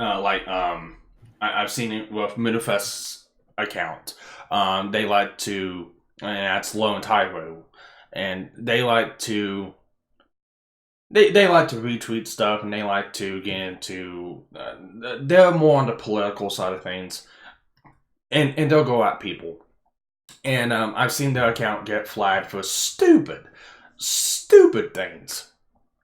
I've seen it with Midafest's account. They like to, and that's low and typo, and they like to. They like to retweet stuff and they like to get into. They're more on the political side of things, and they'll go at people. And I've seen their account get flagged for stupid things,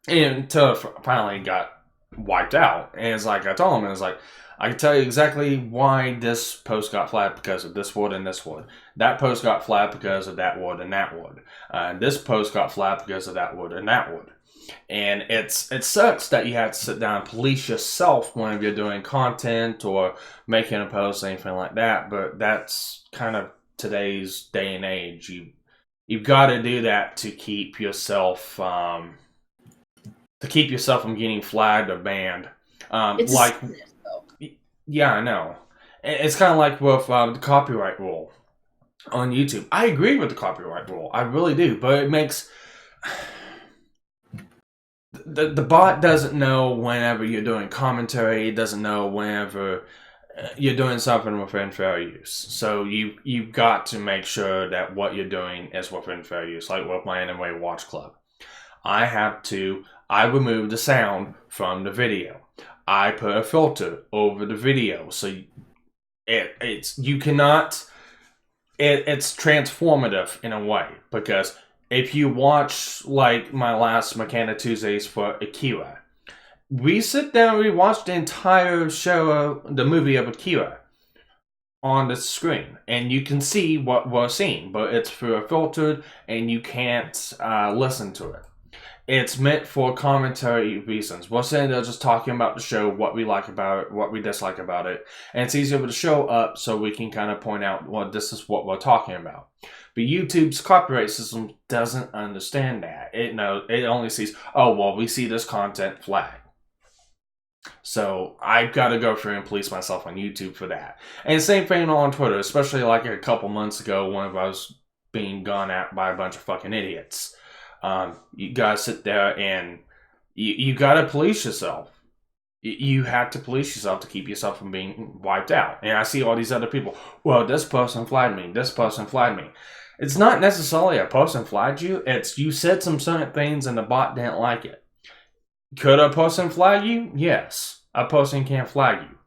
and until it finally got wiped out. And it's like I told him, and it's like I can tell you exactly why this post got flagged because of this word and this word. That post got flagged because of that word and that word. This post got flagged because of that word and that word. And it sucks that you have to sit down and police yourself whenever you're doing content or making a post, anything like that. But that's kind of today's day and age. You've got to do that to keep yourself from getting flagged or banned. It's Like, sickness, though. yeah, I know. It's kind of like with the copyright rule on YouTube. I agree with the copyright rule. I really do. But it makes... The bot doesn't know whenever you're doing commentary. It doesn't know whenever you're doing something within fair use. So you've got to make sure that what you're doing is within fair use. Like with my Anime Watch Club. I remove the sound from the video. I put a filter over the video. So it's transformative in a way, because if you watch like my last Mechanic Tuesdays for Akira, we sit down and we watch the entire show, the movie of Akira, on the screen, and you can see what we're seeing, but it's through a filter, and you can't listen to it. It's meant for commentary reasons. We're sitting there just talking about the show, what we like about it, what we dislike about it, and it's easier to show up so we can kind of point out, well, this is what we're talking about. But YouTube's copyright system doesn't understand that. It only sees, oh, well, we see this content flag. So I've got to go through and police myself on YouTube for that. And same thing on Twitter, especially like a couple months ago when I was being gone at by a bunch of fucking idiots. You gotta sit there and you gotta police yourself. You have to police yourself to keep yourself from being wiped out. And I see all these other people, well, this person flagged me, this person flagged me. It's not necessarily a person flagged you, it's you said some certain things and the bot didn't like it. Could a person flag you? Yes, a person can flag you.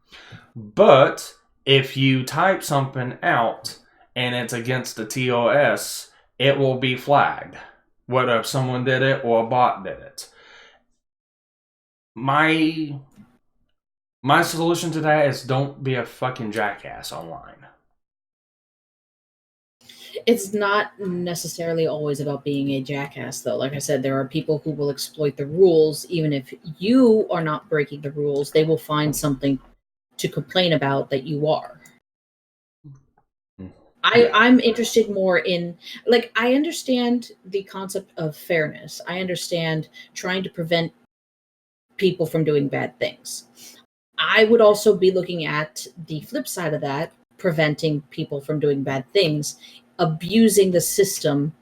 But if you type something out and it's against the TOS, it will be flagged. Whether if someone did it or a bot did it. My solution to that is don't be a fucking jackass online. It's not necessarily always about being a jackass, though. Like I said, there are people who will exploit the rules. Even if you are not breaking the rules, they will find something to complain about that you are. I'm interested more in, like, I understand the concept of fairness. I understand trying to prevent people from doing bad things. I would also be looking at the flip side of that, preventing people from doing bad things, abusing the system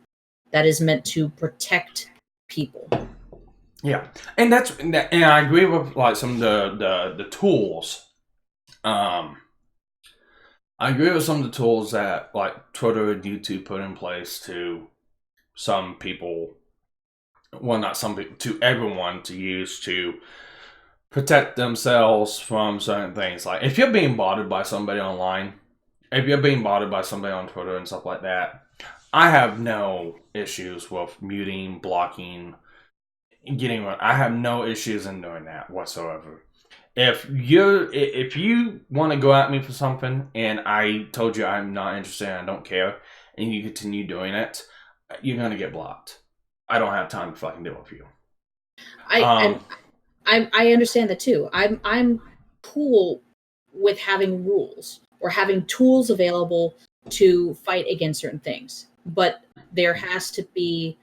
that is meant to protect people. Yeah, and I agree with like some of the tools. I agree with some of the tools that like Twitter and YouTube put in place to some people. Well, not some people, to everyone to use to protect themselves from certain things. Like if you're being bothered by somebody online, if you're being bothered by somebody on Twitter and stuff like that, I have no issues with muting, blocking, I have no issues in doing that whatsoever. If you want to go at me for something and I told you I'm not interested and I don't care, and you continue doing it, you're gonna get blocked. I don't have time to fucking deal with you. I understand that too. I'm cool with having rules or having tools available to fight against certain things, but there has to be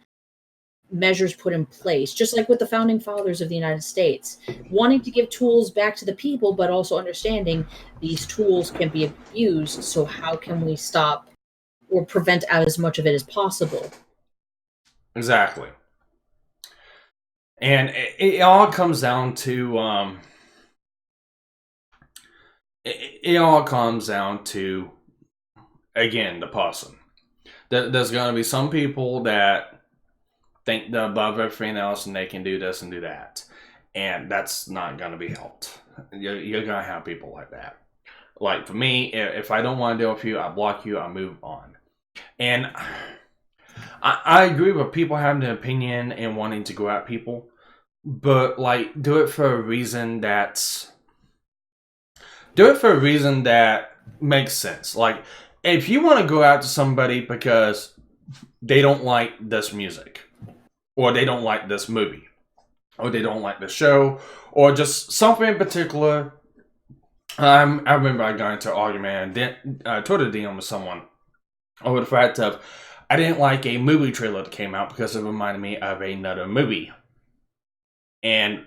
measures put in place, just like with the founding fathers of the United States, wanting to give tools back to the people, but also understanding these tools can be abused. So how can we stop or prevent as much of it as possible? Exactly. And it all comes down to it all comes down to, again, the person. There's going to be some people that think they're above everything else and they can do this and do that, and that's not going to be helped. You're going to have people like that. Like for me, if I don't want to deal with you, I block you, I move on. And I agree with people having an opinion and wanting to go at people, but like do it for a reason that makes sense. Like if you want to go out to somebody because they don't like this music, or they don't like this movie, or they don't like the show, or just something in particular. I remember I got into an argument and Twitter DM with someone over the fact of I didn't like a movie trailer that came out because it reminded me of another movie, and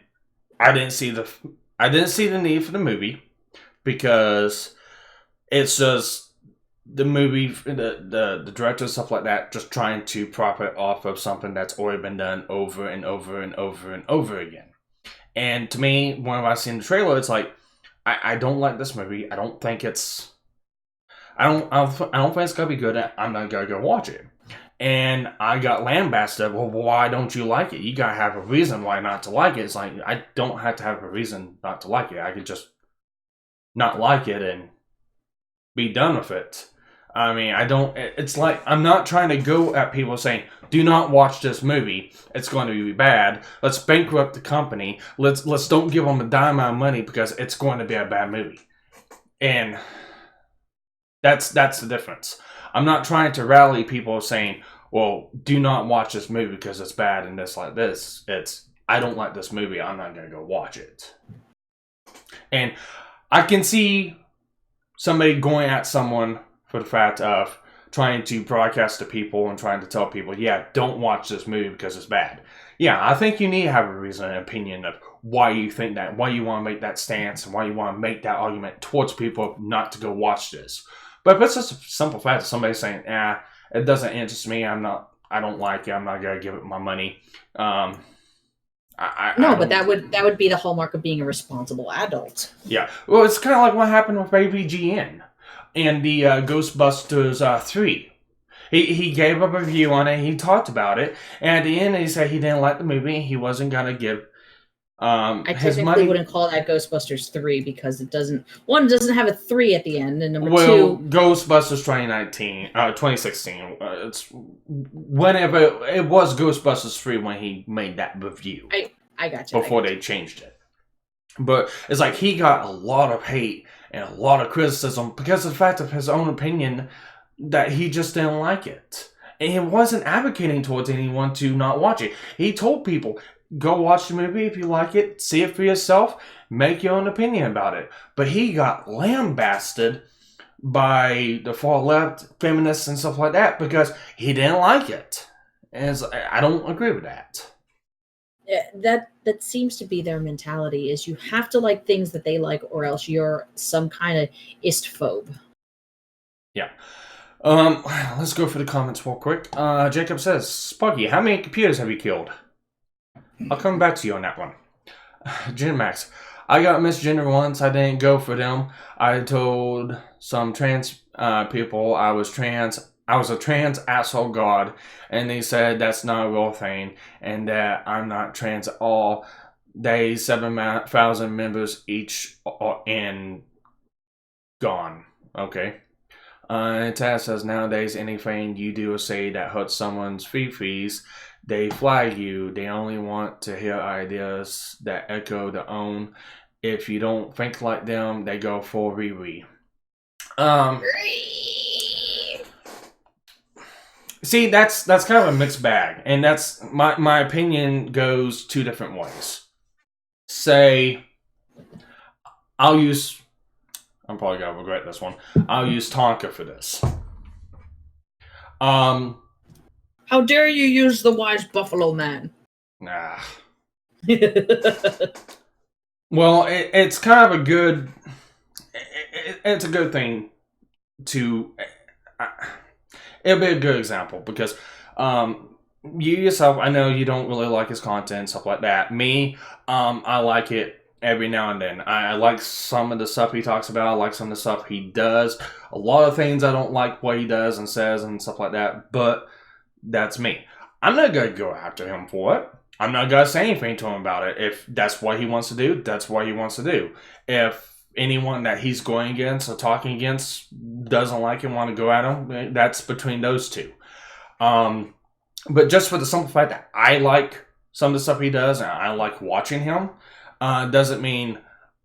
I didn't see the need for the movie because it's just the movie, the director and stuff like that, just trying to profit off of something that's already been done over and over and over and over again. And to me, when I seen the trailer, it's like I don't like this movie. I don't think it's gonna be good. I'm not gonna go watch it. And I got lambasted. Well, why don't you like it? You gotta have a reason why not to like it. It's like I don't have to have a reason not to like it. I could just not like it and be done with it. I mean, it's like, I'm not trying to go at people saying, do not watch this movie. It's going to be bad. Let's bankrupt the company. Let's don't give them a dime of money because it's going to be a bad movie. And that's the difference. I'm not trying to rally people saying, well, do not watch this movie because it's bad and this like this. It's, I don't like this movie. I'm not going to go watch it. And I can see somebody going at someone for the fact of trying to broadcast to people and trying to tell people, yeah, don't watch this movie because it's bad. Yeah, I think you need to have a reason and opinion of why you think that, why you want to make that stance, and why you want to make that argument towards people not to go watch this. But if it's just a simple fact of somebody saying, it doesn't interest me, I don't like it, I'm not going to give it my money. But that would be the hallmark of being a responsible adult. Yeah. Well, it's kind of like what happened with AVGN and the Ghostbusters 3. He gave up a review on it. He talked about it. And at the end, he said he didn't like the movie. He wasn't going to give I His technically money. wouldn't call that Ghostbusters 3 because it doesn't have a 3 at the end, and number Well, 2, Ghostbusters 2016. It's whenever it was Ghostbusters 3 when he made that review. I gotcha. Before they changed it. But it's like he got a lot of hate and a lot of criticism because of the fact of his own opinion that he just didn't like it. And he wasn't advocating towards anyone to not watch it. He told people, go watch the movie if you like it, see it for yourself, make your own opinion about it. But he got lambasted by the far left, feminists and stuff like that because he didn't like it. And I don't agree with that. Yeah, that seems to be their mentality, is you have to like things that they like, or else you're some kind of istphobe. Yeah. Let's go for the comments real quick. Jacob says, Sparky, how many computers have you killed? I'll come back to you on that one. Max, I got misgendered once. I didn't go for them. I told some trans people I was a trans asshole god, and they said that's not a real thing, and that I'm not trans at all. They 7,000 members each are in gone. Okay. Taz says nowadays anything you do or say that hurts someone's fees, they flag you. They only want to hear ideas that echo their own. If you don't think like them, they go for Riri. See, that's kind of a mixed bag, and that's my opinion goes two different ways. Say, I'm probably gonna regret this one. I'll use Tonka for this. How dare you use the wise buffalo man? Nah. Well, it's kind of a good. It's a good thing to. It'll be a good example because you yourself, I know you don't really like his content, stuff like that. Me, I like it every now and then. I like some of the stuff he talks about. I like some of the stuff he does. A lot of things I don't like what he does and says and stuff like that, but that's me. I'm not going to go after him for it. I'm not going to say anything to him about it. If that's what he wants to do, that's what he wants to do. If anyone that he's going against or talking against doesn't like him, want to go at him, that's between those two. But just for the simple fact that I like some of the stuff he does and I like watching him, doesn't mean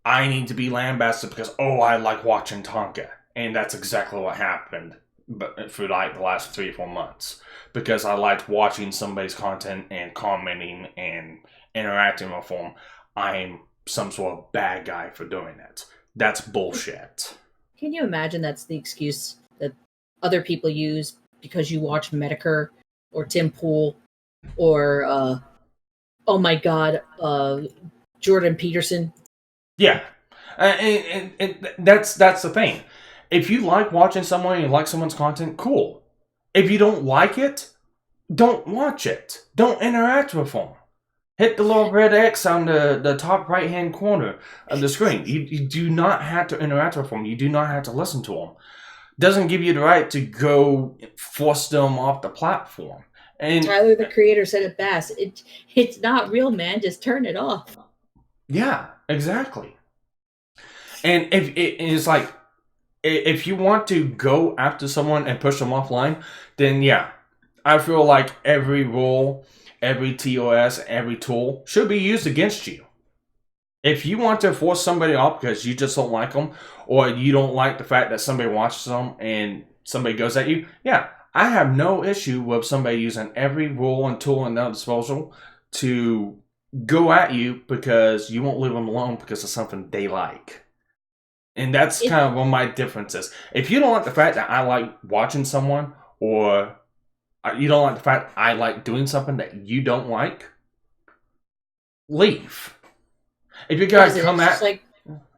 I need to be lambasted because, I like watching Tonka. And that's exactly what happened for like the last 3 or 4 months. Because I liked watching somebody's content and commenting and interacting with them. I'm some sort of bad guy for doing it. That's bullshit. Can you imagine that's the excuse that other people use because you watch Medicare or Tim Pool or, oh my god, Jordan Peterson? Yeah. And that's the thing. If you like watching someone and you like someone's content, cool. If you don't like it, don't watch it. Don't interact with them. Hit the little red X on the top right-hand corner of the screen. You do not have to interact with them. You do not have to listen to them. Doesn't give you the right to go force them off the platform. And Tyler, the creator, said it best. It's not real, man. Just turn it off. Yeah, exactly. And it's like, if you want to go after someone and push them offline, then yeah, I feel like every rule, every TOS, every tool should be used against you. If you want to force somebody off because you just don't like them, or you don't like the fact that somebody watches them and somebody goes at you, yeah, I have no issue with somebody using every rule and tool in their disposal to go at you because you won't leave them alone because of something they like. And that's kind of one of my differences. If you don't like the fact that I like watching someone, or you don't like the fact I like doing something that you don't like, leave. If you guys come at...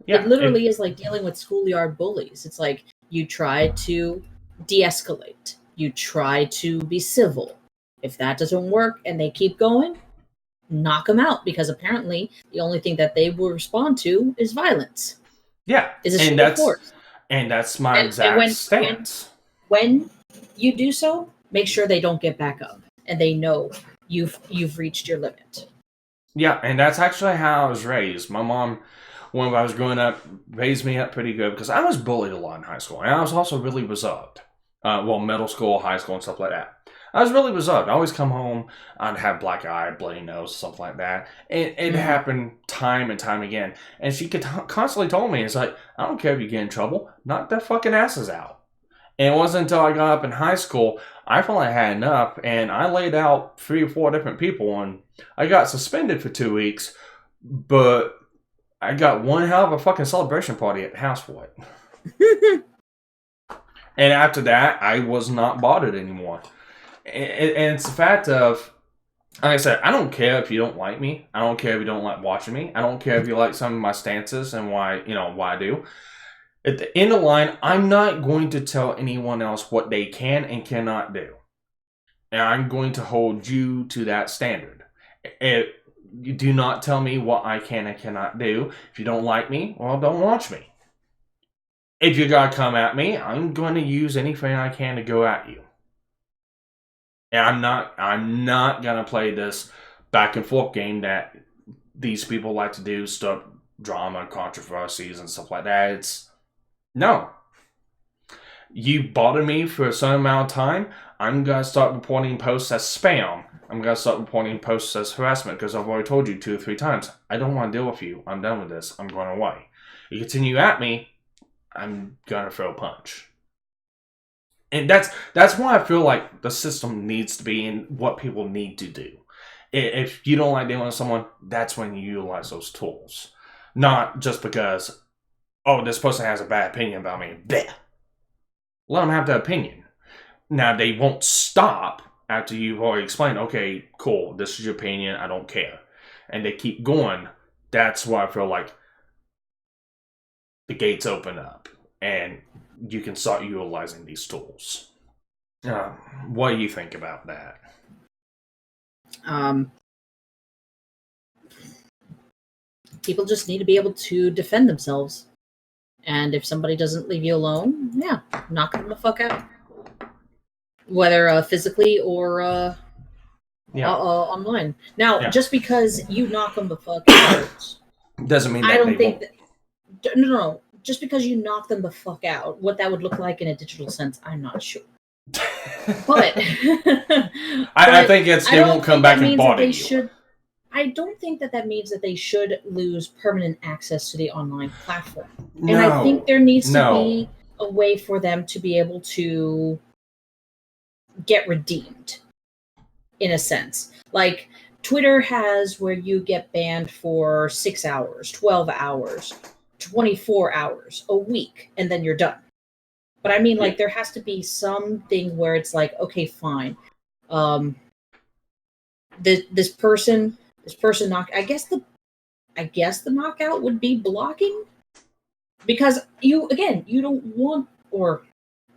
it literally is like dealing with schoolyard bullies. It's like you try to de-escalate. You try to be civil. If that doesn't work and they keep going, knock them out, because apparently the only thing that they will respond to is violence. Yeah, and that's my exact stance. When you do so, make sure they don't get back up and they know you've reached your limit. Yeah, and that's actually how I was raised. My mom, when I was growing up, raised me up pretty good because I was bullied a lot in high school, and I was also really reserved. Middle school, high school, and stuff like that. I was really reserved. I always come home, I'd have black eye, bloody nose, stuff like that. It Mhm. happened time and time again. And she could constantly told me, it's like, I don't care if you get in trouble, knock their fucking asses out. And it wasn't until I got up in high school, I finally had enough, and I laid out 3 or 4 different people, and I got suspended for 2 weeks, but I got one hell of a fucking celebration party at the house for it. And after that, I was not bothered anymore. And it's the fact of, like I said, I don't care if you don't like me. I don't care if you don't like watching me. I don't care if you like some of my stances and why I do. At the end of the line, I'm not going to tell anyone else what they can and cannot do. And I'm going to hold you to that standard. You do not tell me what I can and cannot do. If you don't like me, well, don't watch me. If you gotta come at me, I'm going to use anything I can to go at you. And I'm not gonna play this back and forth game that these people like to do, start drama, controversies, and stuff like that. No. You bother me for a certain amount of time, I'm gonna start reporting posts as spam. I'm gonna start reporting posts as harassment because I've already told you 2 or 3 times. I don't want to deal with you. I'm done with this. I'm going away. You continue at me, I'm gonna throw a punch. And that's why I feel like the system needs to be and what people need to do. If you don't like dealing with someone, that's when you utilize those tools. Not just because, oh, this person has a bad opinion about me. Bleh. Let them have that opinion. Now, they won't stop after you've already explained, okay, cool, this is your opinion, I don't care. And they keep going. That's why I feel like the gates open up. And you can start utilizing these tools. What do you think about that? People just need to be able to defend themselves. And if somebody doesn't leave you alone, yeah, knock them the fuck out. Whether physically or online. Now, just because you knock them the fuck out, doesn't mean that I don't think that. No. Just because you knock them the fuck out, what that would look like in a digital sense, I'm not sure. But I think they won't come back and bother you. I don't think that means that they should lose permanent access to the online platform. No, and I think there needs to be a way for them to be able to get redeemed, in a sense. Like, Twitter has where you get banned for 6 hours, 12 hours, 24 hours, a week, and then you're done. But I mean, like, there has to be something where it's like, okay, fine. This person knock. I guess the knockout would be blocking, because you don't want, or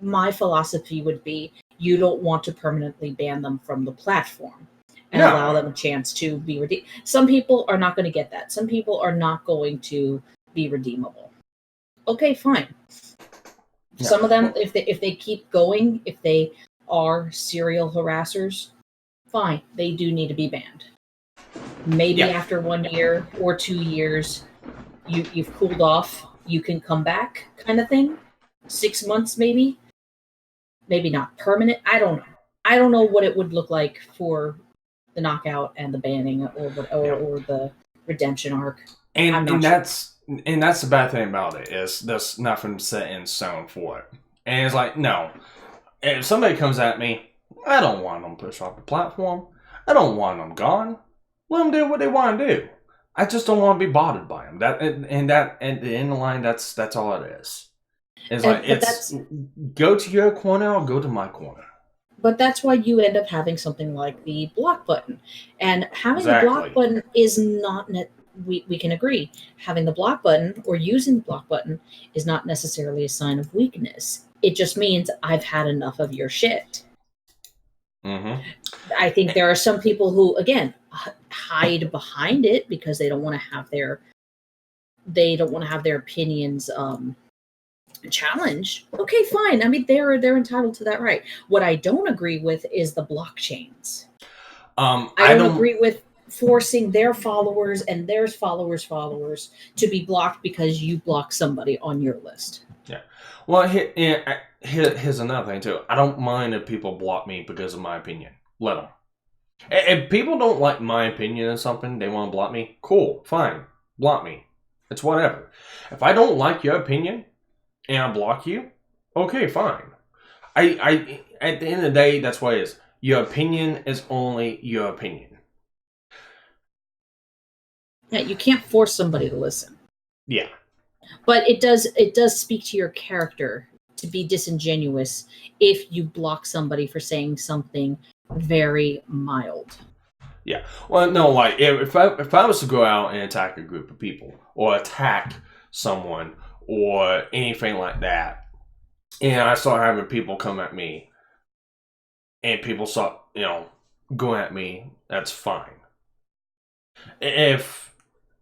my philosophy would be, you don't want to permanently ban them from the platform and allow them a chance to be redeemed. Some people are not going to get that. Some people are not going to be redeemable. Okay, fine. Yeah. Some of them, if they keep going, if they are serial harassers, fine, they do need to be banned. Maybe after 1 year or 2 years, you've cooled off, you can come back, kind of thing. 6 months, maybe not permanent. I don't know. I don't know what it would look like for the knockout and the banning or the redemption arc. And that's the bad thing about it, is there's nothing set in stone for it. And it's like, no. If somebody comes at me, I don't want them pushed off the platform. I don't want them gone. Let them do what they want to do. I just don't want to be bothered by them. That and at the end of the line, that's all it is. It's go to your corner or go to my corner. But that's why you end up having something like the block button. And having the block button is not... We can agree. Having the block button or using the block button is not necessarily a sign of weakness. It just means I've had enough of your shit. Mm-hmm. I think there are some people who, again, hide behind it because they don't want to have their opinions challenged. Okay, fine. I mean, they're entitled to that right. What I don't agree with is the blockchains. I don't agree with forcing their followers and their followers to be blocked because you block somebody on your list. Yeah. Well, here's another thing too. I don't mind if people block me because of my opinion. Let them. If people don't like my opinion on something, they want to block me. Cool, fine, block me. It's whatever. If I don't like your opinion and I block you, okay, fine. I at the end of the day, that's what it is. Your opinion is only your opinion. Yeah, you can't force somebody to listen. Yeah. But it does speak to your character to be disingenuous if you block somebody for saying something very mild. Yeah. Well, no, like if I was to go out and attack a group of people or attack someone or anything like that, and I start having people come at me, and people start, going at me, that's fine. If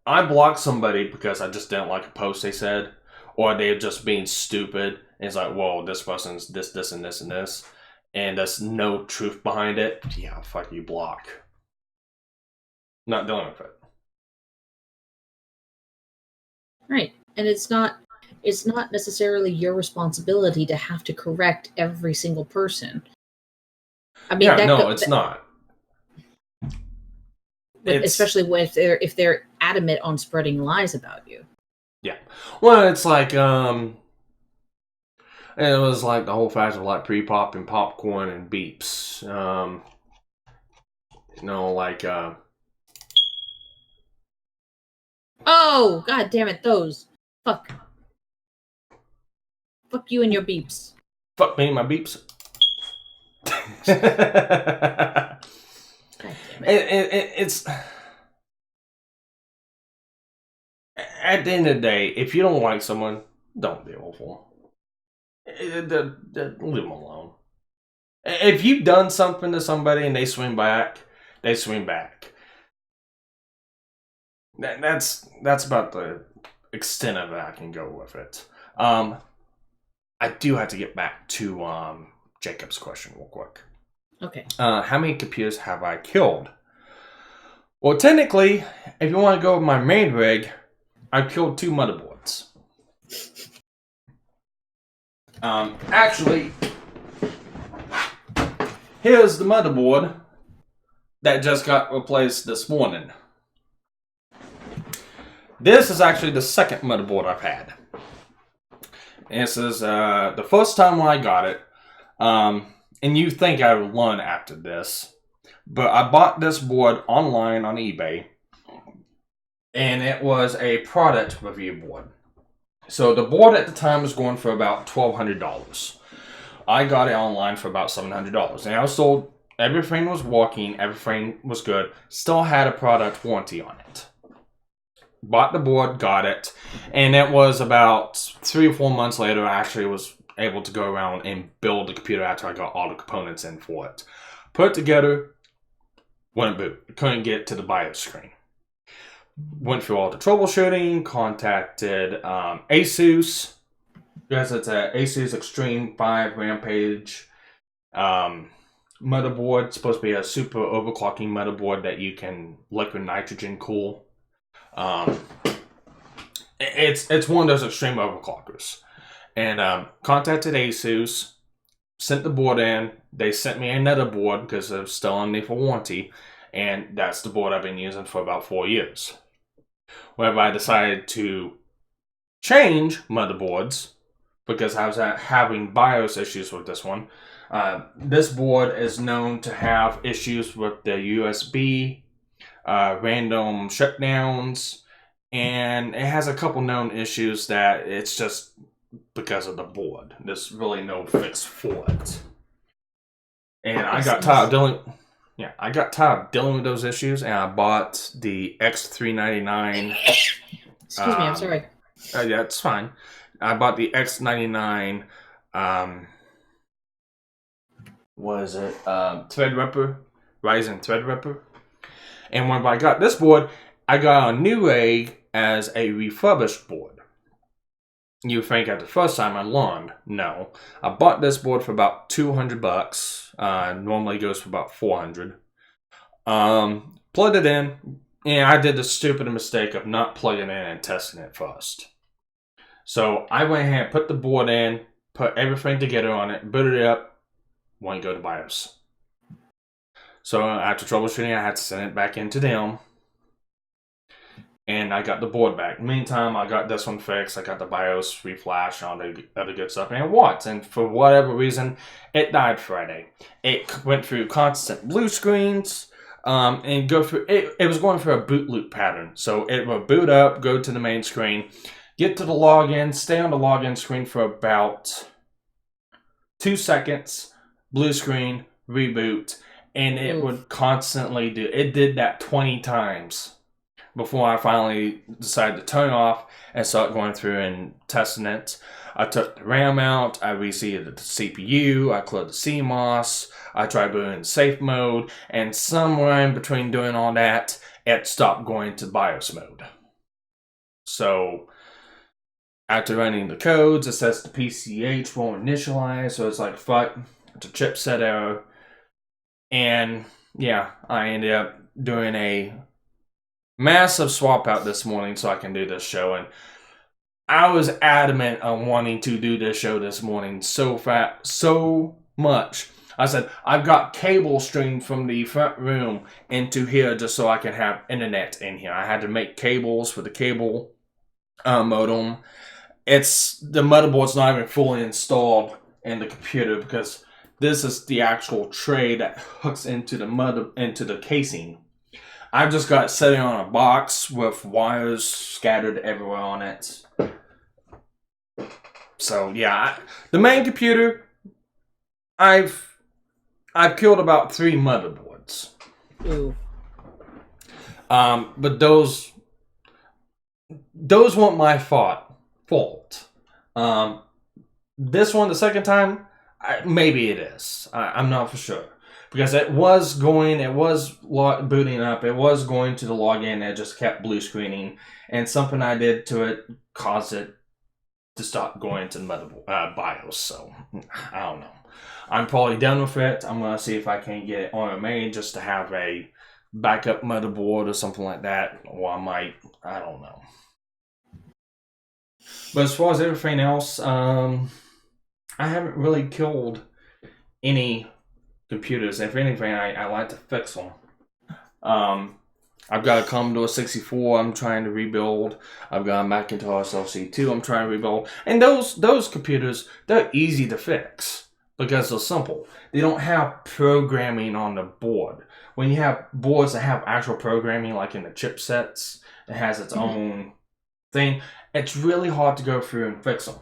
I block somebody because I just didn't like a post they said, or they're just being stupid, and it's like, whoa, this person's this, and this, and this, and there's no truth behind it, yeah, fuck you, block. Not dealing with it. Right. And it's not necessarily your responsibility to have to correct every single person. I mean, it's not. Especially if they're adamant on spreading lies about you. Yeah. Well, it's like it was like the whole fact of like pre-pop and popcorn and beeps. Oh, god damn it, those. Fuck you and your beeps. Fuck me and my beeps. God damn it. It's at the end of the day, if you don't like someone, don't deal with them. Leave them alone. If you've done something to somebody and they swing back, they swing back. That's about the extent of it I can go with it. I do have to get back to Jacob's question real quick. Okay. How many computers have I killed? Well, technically, if you want to go with my main rig, I've killed 2 motherboards. Actually, here's the motherboard that just got replaced this morning. This is actually the second motherboard I've had. And this is the first time when I got it. And you think I would learn after this. But I bought this board online on eBay. And it was a product review board. So the board at the time was going for about $1,200. I got it online for about $700. And I was told everything was working, everything was good. Still had a product warranty on it. Bought the board, got it. And it was about 3 or 4 months later, I actually was able to go around and build the computer after I got all the components in for it. Put it together, wouldn't boot. Couldn't get to the BIOS screen. Went through all the troubleshooting, contacted Asus, because it's a Asus Extreme 5 Rampage motherboard. It's supposed to be a super overclocking motherboard that you can liquid nitrogen cool. It's one of those extreme overclockers. And contacted Asus, sent the board in. They sent me another board because it was still underneath for warranty. And that's the board I've been using for about 4 years. Whenever I decided to change motherboards, because I was having BIOS issues with this one. This board is known to have issues with the USB, random shutdowns, and it has a couple known issues that it's just because of the board. There's really no fix for it. And I got tired of dealing with those issues, and I bought the X399. Excuse me, I'm sorry. Yeah, it's fine. I bought the X99. What is it? Threadripper, Ryzen Threadripper. And when I got this board, I got a new rig as a refurbished board. You think at the first time I learned? No. I bought this board for about $200. Normally goes for about $400. plugged it in, and I did the stupid mistake of not plugging it in and testing it first. So I went ahead and put the board in, put everything together on it, booted it up, wouldn't go to BIOS. So after troubleshooting, I had to send it back into them. And I got the board back. Meantime, I got this one fixed. I got the BIOS reflash, all the other good stuff, and it worked. And for whatever reason, it died Friday. It went through constant blue screens, and go through. It was going through a boot loop pattern. So it would boot up, go to the main screen, get to the login, stay on the login screen for about 2 seconds, blue screen, reboot, and it would constantly do. It did that 20 times. Before I finally decided to turn off and start going through and testing it. I took the RAM out, I reseated the CPU, I cleared the CMOS, I tried booting safe mode, and somewhere in between doing all that, it stopped going to BIOS mode. So, after running the codes, it says the PCH won't initialize, so it's like, fuck, it's a chipset error. And, yeah, I ended up doing a massive swap out this morning so I can do this show, and I was adamant on wanting to do this show this morning so much. I said, I've got cable streamed from the front room into here just so I can have internet in here. I had to make cables for the cable modem. The motherboard's not even fully installed in the computer because this is the actual tray that hooks into the casing. I've just got it sitting on a box with wires scattered everywhere on it. So yeah, the main computer, I've killed about 3 motherboards. Ooh. But those weren't my fault. This one, the second time, maybe it is. I'm not for sure. Because it was booting up, it was going to the login, it just kept blue screening, and something I did to it caused it to stop going to the motherboard BIOS. So I don't know. I'm probably done with it. I'm gonna see if I can get it on just to have a backup motherboard or something like that, or I don't know. But as far as everything else, I haven't really killed any computers. If anything, I like to fix them. I've got a Commodore 64 I'm trying to rebuild. I've got a Macintosh LC2 I'm trying to rebuild. And those computers, they're easy to fix because they're simple. They don't have programming on the board. When you have boards that have actual programming, like in the chipsets, it has its own thing, it's really hard to go through and fix them.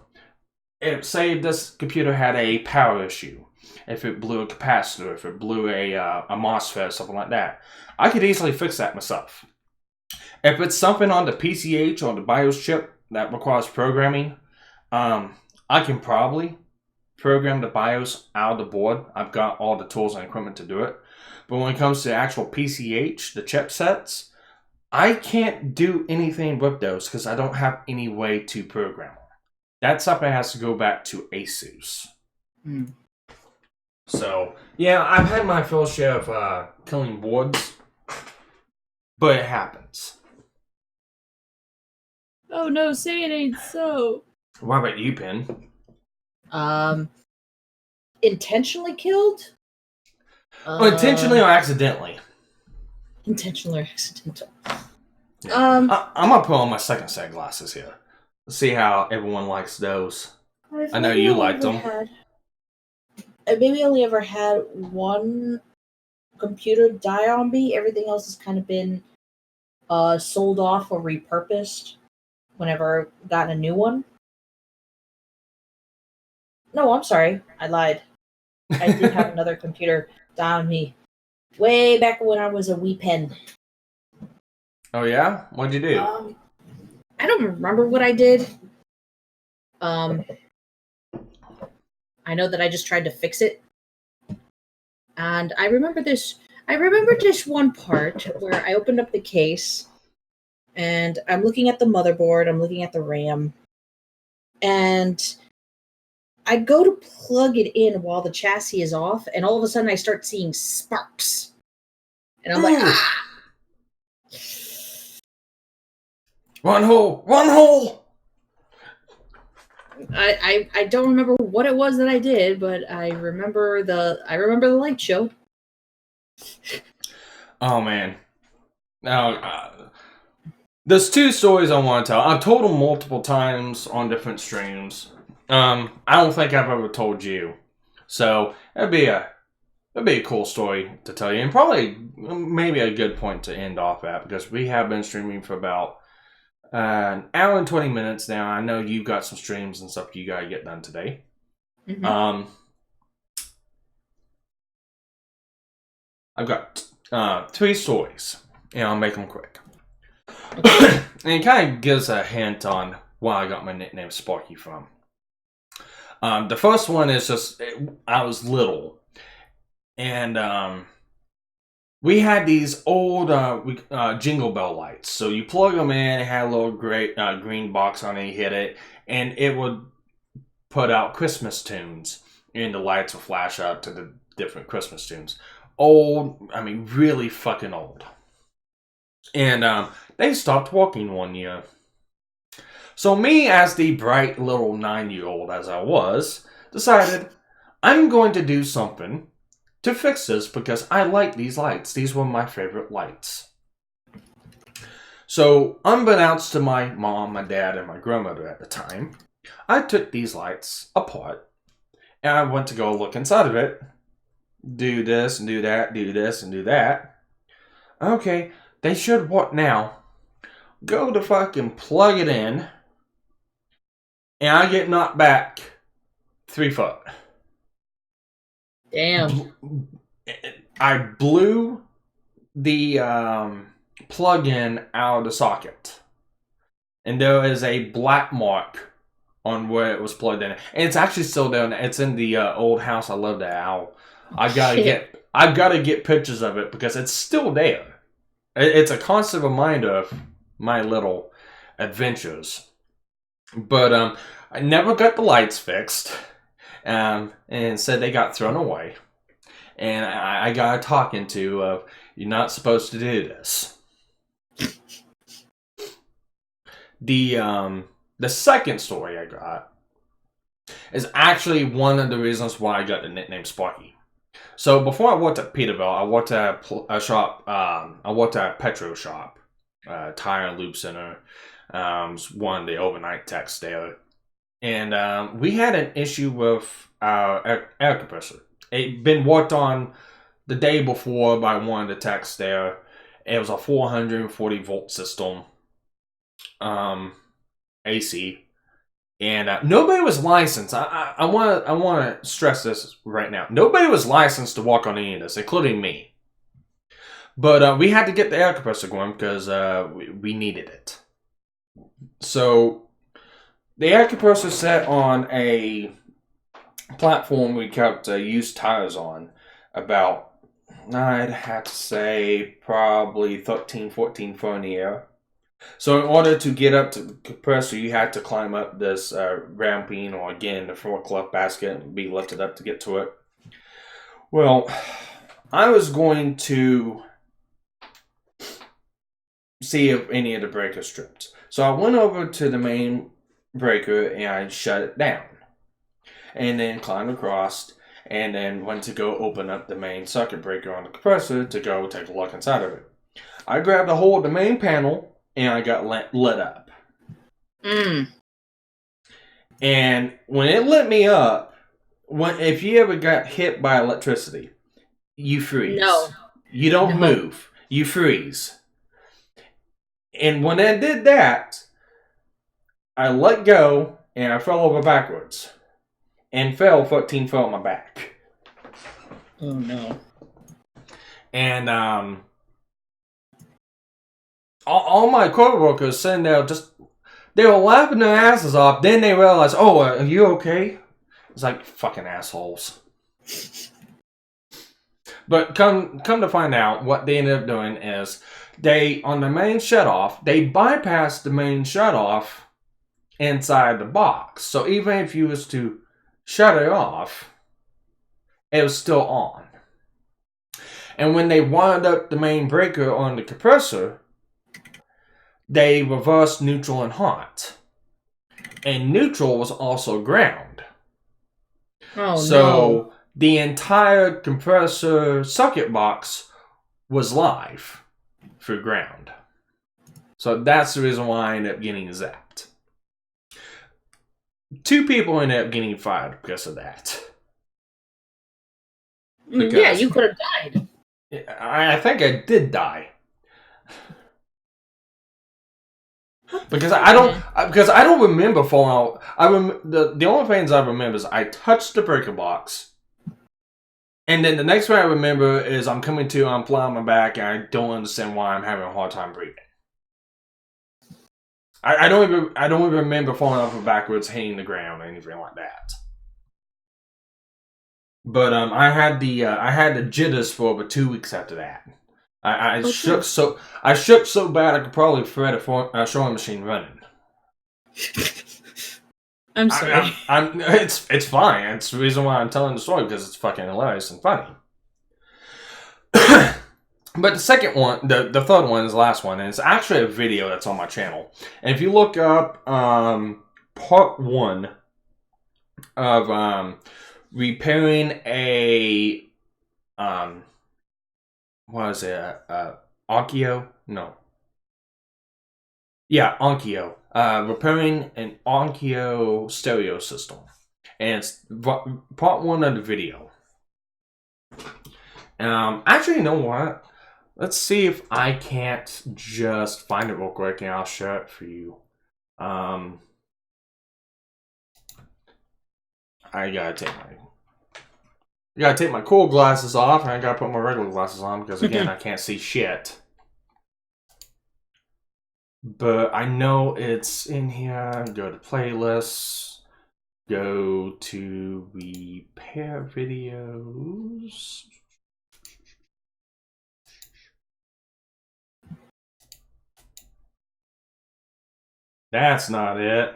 Say this computer had a power issue. If it blew a capacitor, if it blew a MOSFET or something like that, I could easily fix that myself. If it's something on the PCH or the BIOS chip that requires programming, I can probably program the BIOS out of the board. I've got all the tools and equipment to do it. But when it comes to the actual PCH, the chipsets, I can't do anything with those because I don't have any way to program them. That's something that has to go back to ASUS. So, yeah, I've had my full share of killing boards, but it happens. Oh no, say it ain't so. What about you, Pin? Intentionally killed? Intentionally or accidentally? Intentional or accidental. Yeah. I'm gonna put on my second set of glasses here. See how everyone likes those. I know you liked them. I maybe only ever had one computer die on me. Everything else has kind of been sold off or repurposed whenever I've gotten a new one. No, I'm sorry. I lied. I did have another computer die on me way back when I was a wee pen. Oh yeah? What'd you do? I don't remember what I did. I know that I just tried to fix it. And I remember this one part where I opened up the case and I'm looking at the motherboard, I'm looking at the RAM, and I go to plug it in while the chassis is off, and all of a sudden I start seeing sparks. And I'm like, ah! One hole! One hole! I don't remember what it was that I did, but I remember the light show. Oh, man. Now, there's two stories I want to tell. I've told them multiple times on different streams. I don't think I've ever told you. So, that'd be a cool story to tell you. And probably, maybe a good point to end off at. Because we have been streaming for about an hour and 20 minutes now. I know you've got some streams and stuff you gotta get done today. Mm-hmm. I've got 3 stories. And I'll make them quick. And it kind of gives a hint on where I got my nickname Sparky from. The first one is just, I was little. And we had these old jingle bell lights. So you plug them in, it had a little green box on it, you hit it, and it would put out Christmas tunes. And the lights would flash up to the different Christmas tunes. Old, I mean really fucking old. And they stopped working one year. So me, as the bright little 9-year-old as I was, decided I'm going to do something to fix this because I like these lights. These were my favorite lights. So, unbeknownst to my mom, my dad, and my grandmother at the time, I took these lights apart and I went to go look inside of it. Do this and do that, do this and do that. Okay, they should work now. Go to fucking plug it in. And I get knocked back 3 foot. Damn. I blew the plug-in out of the socket. And there is a black mark on where it was plugged in. And it's actually still there. It's in the old house. I love that owl. I've got to get pictures of it because it's still there. It's a constant reminder of my little adventures. But I never got the lights fixed. And said they got thrown away. And I got a talking to of, you're not supposed to do this. The second story I got is actually one of the reasons why I got the nickname Sparky. So before I worked at Peterbilt, I worked at a shop. I worked at a petro shop, tire and lube center. Was one of the overnight techs there, and we had an issue with our air compressor. It'd been worked on the day before by one of the techs there. It was a 440 volt system, AC. And nobody was licensed. I want to stress this right now. Nobody was licensed to work on any of this, including me. But we had to get the air compressor going because we needed it. So the air compressor sat on a platform we kept used tires on about, I'd have to say, probably 13, 14 feet in the air. So in order to get up to the compressor, you had to climb up this ramping, or again, the forklift basket, and be lifted up to get to it. Well, I was going to see if any of the breakers stripped. So I went over to the main breaker and I shut it down. And then climbed across and then went to go open up the main circuit breaker on the compressor to go take a look inside of it. I grabbed a hold of the main panel and I got lit up. And when it lit me up, if you ever got hit by electricity, you freeze. No. You don't move. You freeze. And when I did that, I let go and I fell over backwards. And fell 14 feet on my back. Oh no. And all my co-workers sitting there they were laughing their asses off. Then they realized, oh, are you okay? It's like, fucking assholes. But come to find out, what they ended up doing is, on the main shutoff, they bypassed the main shutoff inside the box. So even if you was to shut it off, it was still on. And when they wound up the main breaker on the compressor, they reversed neutral and hot. And neutral was also ground. Oh, so the entire compressor socket box was live through ground. So that's the reason why I ended up getting zapped. 2 people ended up getting fired because of that. Yeah, you could have died. I think I did die. Because I don't remember falling out. The only things I remember is I touched the breaker box, and then the next thing I remember is I'm coming to, I'm flying on my back, and I don't understand why I'm having a hard time breathing. I don't even remember falling off of backwards, hitting the ground, or anything like that. But I had the jitters for over 2 weeks after that. I shook so bad I could probably thread a sewing machine running. I'm sorry. It's fine. It's the reason why I'm telling the story, because it's fucking hilarious and funny. But the second one, the third one is the last one, and it's actually a video that's on my channel. And if you look up part 1 of repairing a what is it? Onkyo? No. Yeah, Onkyo. Repairing an Onkyo stereo system. And it's part 1 of the video. Actually, you know what? Let's see if I can't just find it real quick, and I'll share it for you. I gotta take my cool glasses off, and I gotta put my regular glasses on, because again, I can't see shit. But I know it's in here. Go to playlists. Go to repair videos. That's not it.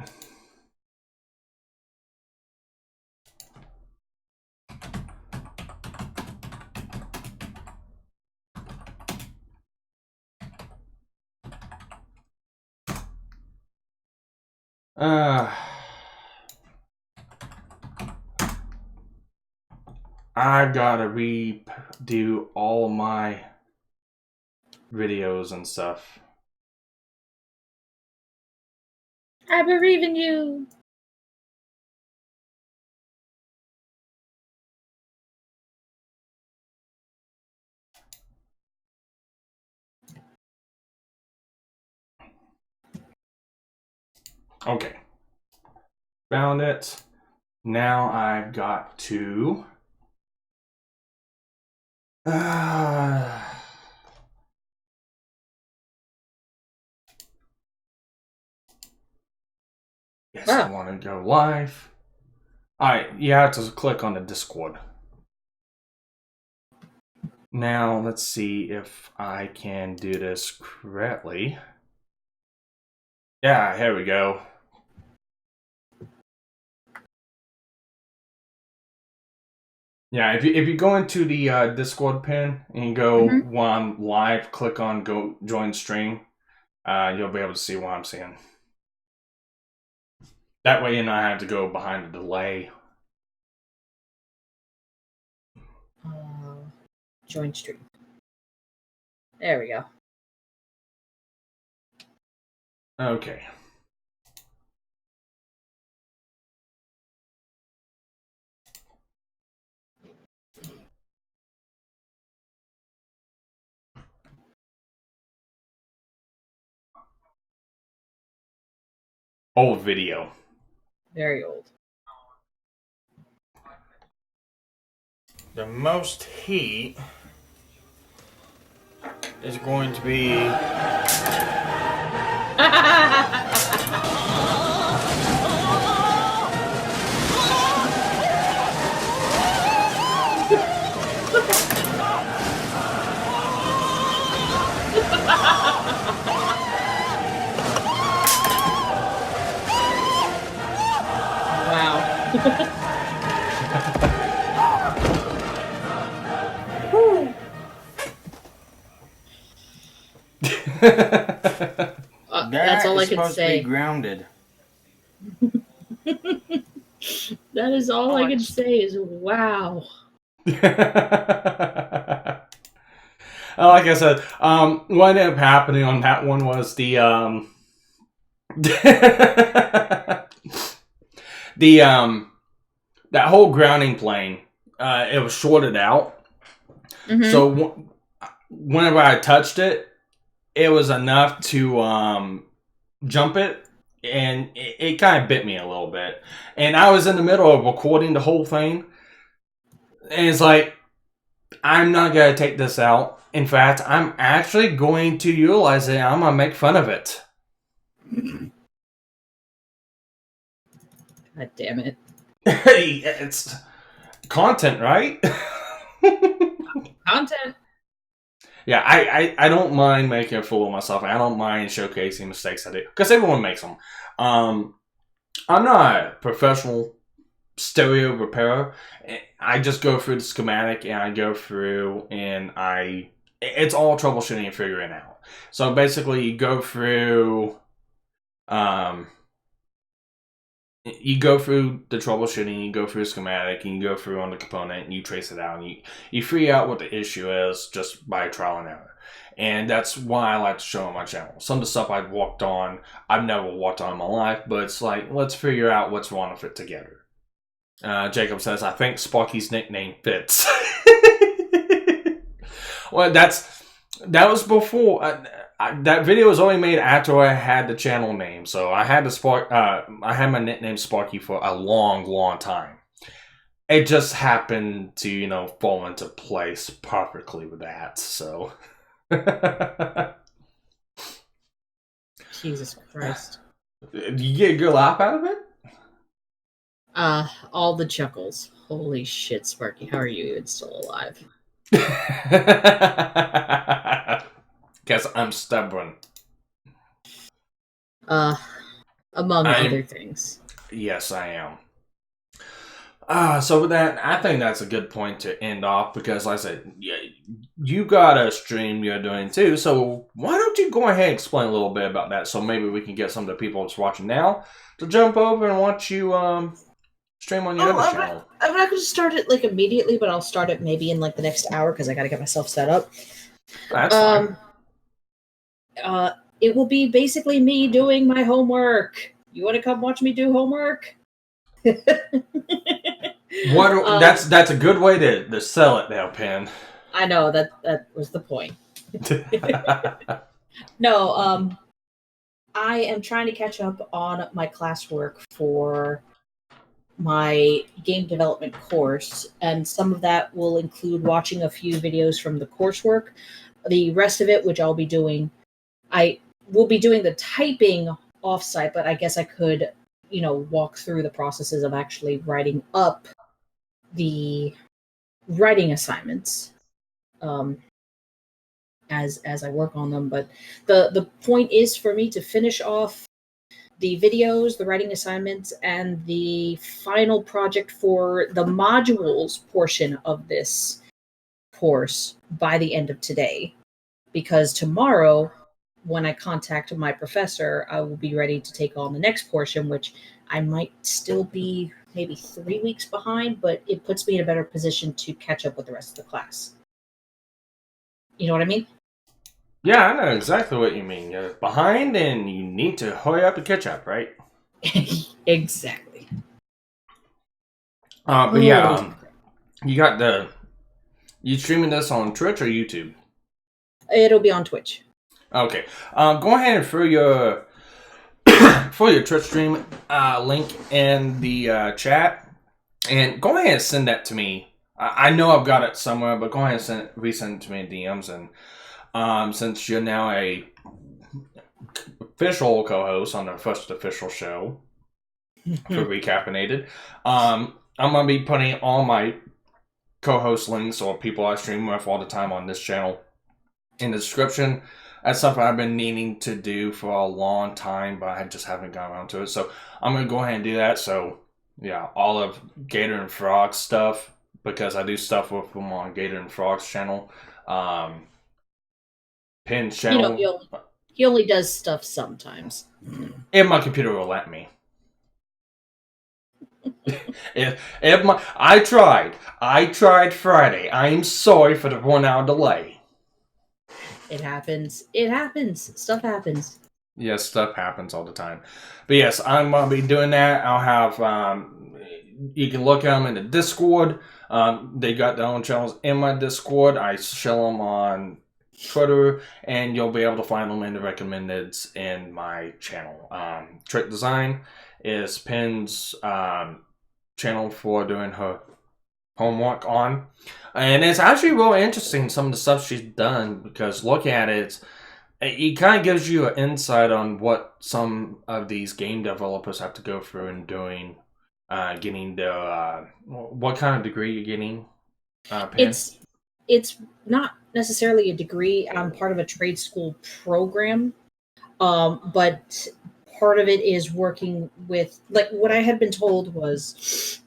I gotta redo all my videos and stuff. I believe in you. Okay. Found it. Now I've got to... Yes, I want to go live. Alright, you have to click on the Discord. Now, let's see if I can do this correctly. Yeah, here we go. Yeah, if you go into the Discord pin and you go while I'm live, click on go join stream, you'll be able to see what I'm seeing. That way, you don't have to go behind the delay. Join stream. There we go. Okay. Old video. Very old. The most heat is going to be... That's all I is can supposed to say. be grounded. That is all I can say is wow. Like I said, what ended up happening on that one was the that whole grounding plane, it was shorted out. Mm-hmm. So whenever I touched it, it was enough to jump it, and it kind of bit me a little bit. And I was in the middle of recording the whole thing, and it's like, I'm not going to take this out. In fact, I'm actually going to utilize it. I'm going to make fun of it. God damn it. It's content, right? Content. Yeah, I don't mind making a fool of myself. I don't mind showcasing mistakes I do. Because everyone makes them. I'm not a professional stereo repairer. I just go through the schematic and I go through and it's all troubleshooting and figuring out. So basically you go through the troubleshooting, you go through the schematic, and you go through on the component, and you trace it out, and you figure out what the issue is just by trial and error. And that's why I like to show on my channel. Some of the stuff I've walked on, I've never walked on in my life, but it's like, let's figure out what's wrong with it together. Jacob says, I think Sparky's nickname fits. Well, that was before. That video was only made after I had the channel name, so I had I had my nickname Sparky for a long, long time. It just happened to, fall into place perfectly with that. So, Jesus Christ. You get a good laugh out of it? All the chuckles. Holy shit, Sparky, how are you even still alive? Guess I'm stubborn. Among other things. Yes, I am. So with that, I think that's a good point to end off because, like I said, you got a stream you're doing too. So why don't you go ahead and explain a little bit about that? So maybe we can get some of the people that's watching now to jump over and watch you stream on your other channel. I'm not going to start it immediately, but I'll start it maybe in the next hour because I got to get myself set up. That's fine. It will be basically me doing my homework. You want to come watch me do homework? That's a good way to sell it now, Pen. I know that was the point. No, I am trying to catch up on my classwork for my game development course, and some of that will include watching a few videos from the coursework. The rest of it, which I'll be doing, I will be doing the typing offsite, but I guess I could, walk through the processes of actually writing up the writing assignments as I work on them. But the point is for me to finish off the videos, the writing assignments, and the final project for the modules portion of this course by the end of today. Because tomorrow, when I contact my professor, I will be ready to take on the next portion, which I might still be maybe 3 weeks behind, but it puts me in a better position to catch up with the rest of the class. You know what I mean? Yeah, I know exactly what you mean. You're behind and you need to hurry up and catch up, right? Exactly. But yeah, you streaming this on Twitch or YouTube? It'll be on Twitch. Okay. Go ahead and throw your Twitch stream link in the chat, and go ahead and send that to me. I know I've got it somewhere, but go ahead and resend it to me in DMs. And since you're now a official co-host on the first official show for Re-Caffeinated, I'm gonna be putting all my co-host links or people I stream with all the time on this channel in the description. That's something I've been needing to do for a long time, but I just haven't gotten around to it. So I'm going to go ahead and do that. So yeah, all of Gator and Frog's stuff, because I do stuff with them on Gator and Frog's channel. Pin's channel. He only does stuff sometimes. If my computer will let me. I tried Friday. I'm sorry for the 1 hour delay. It happens. It happens. Stuff happens. Yes, stuff happens all the time. But yes, I'm going to be doing that. I'll have, you can look at them in the Discord. They got their own channels in my Discord. I show them on Twitter, and you'll be able to find them in the recommendeds in my channel. Trick Design is Pin's channel for doing her homework on. And it's actually really interesting, some of the stuff she's done, because look at it, it kind of gives you an insight on what some of these game developers have to go through in doing, getting their, what kind of degree you're getting, Pin? It's not necessarily a degree. I'm part of a trade school program, but part of it is working with, like, what I had been told was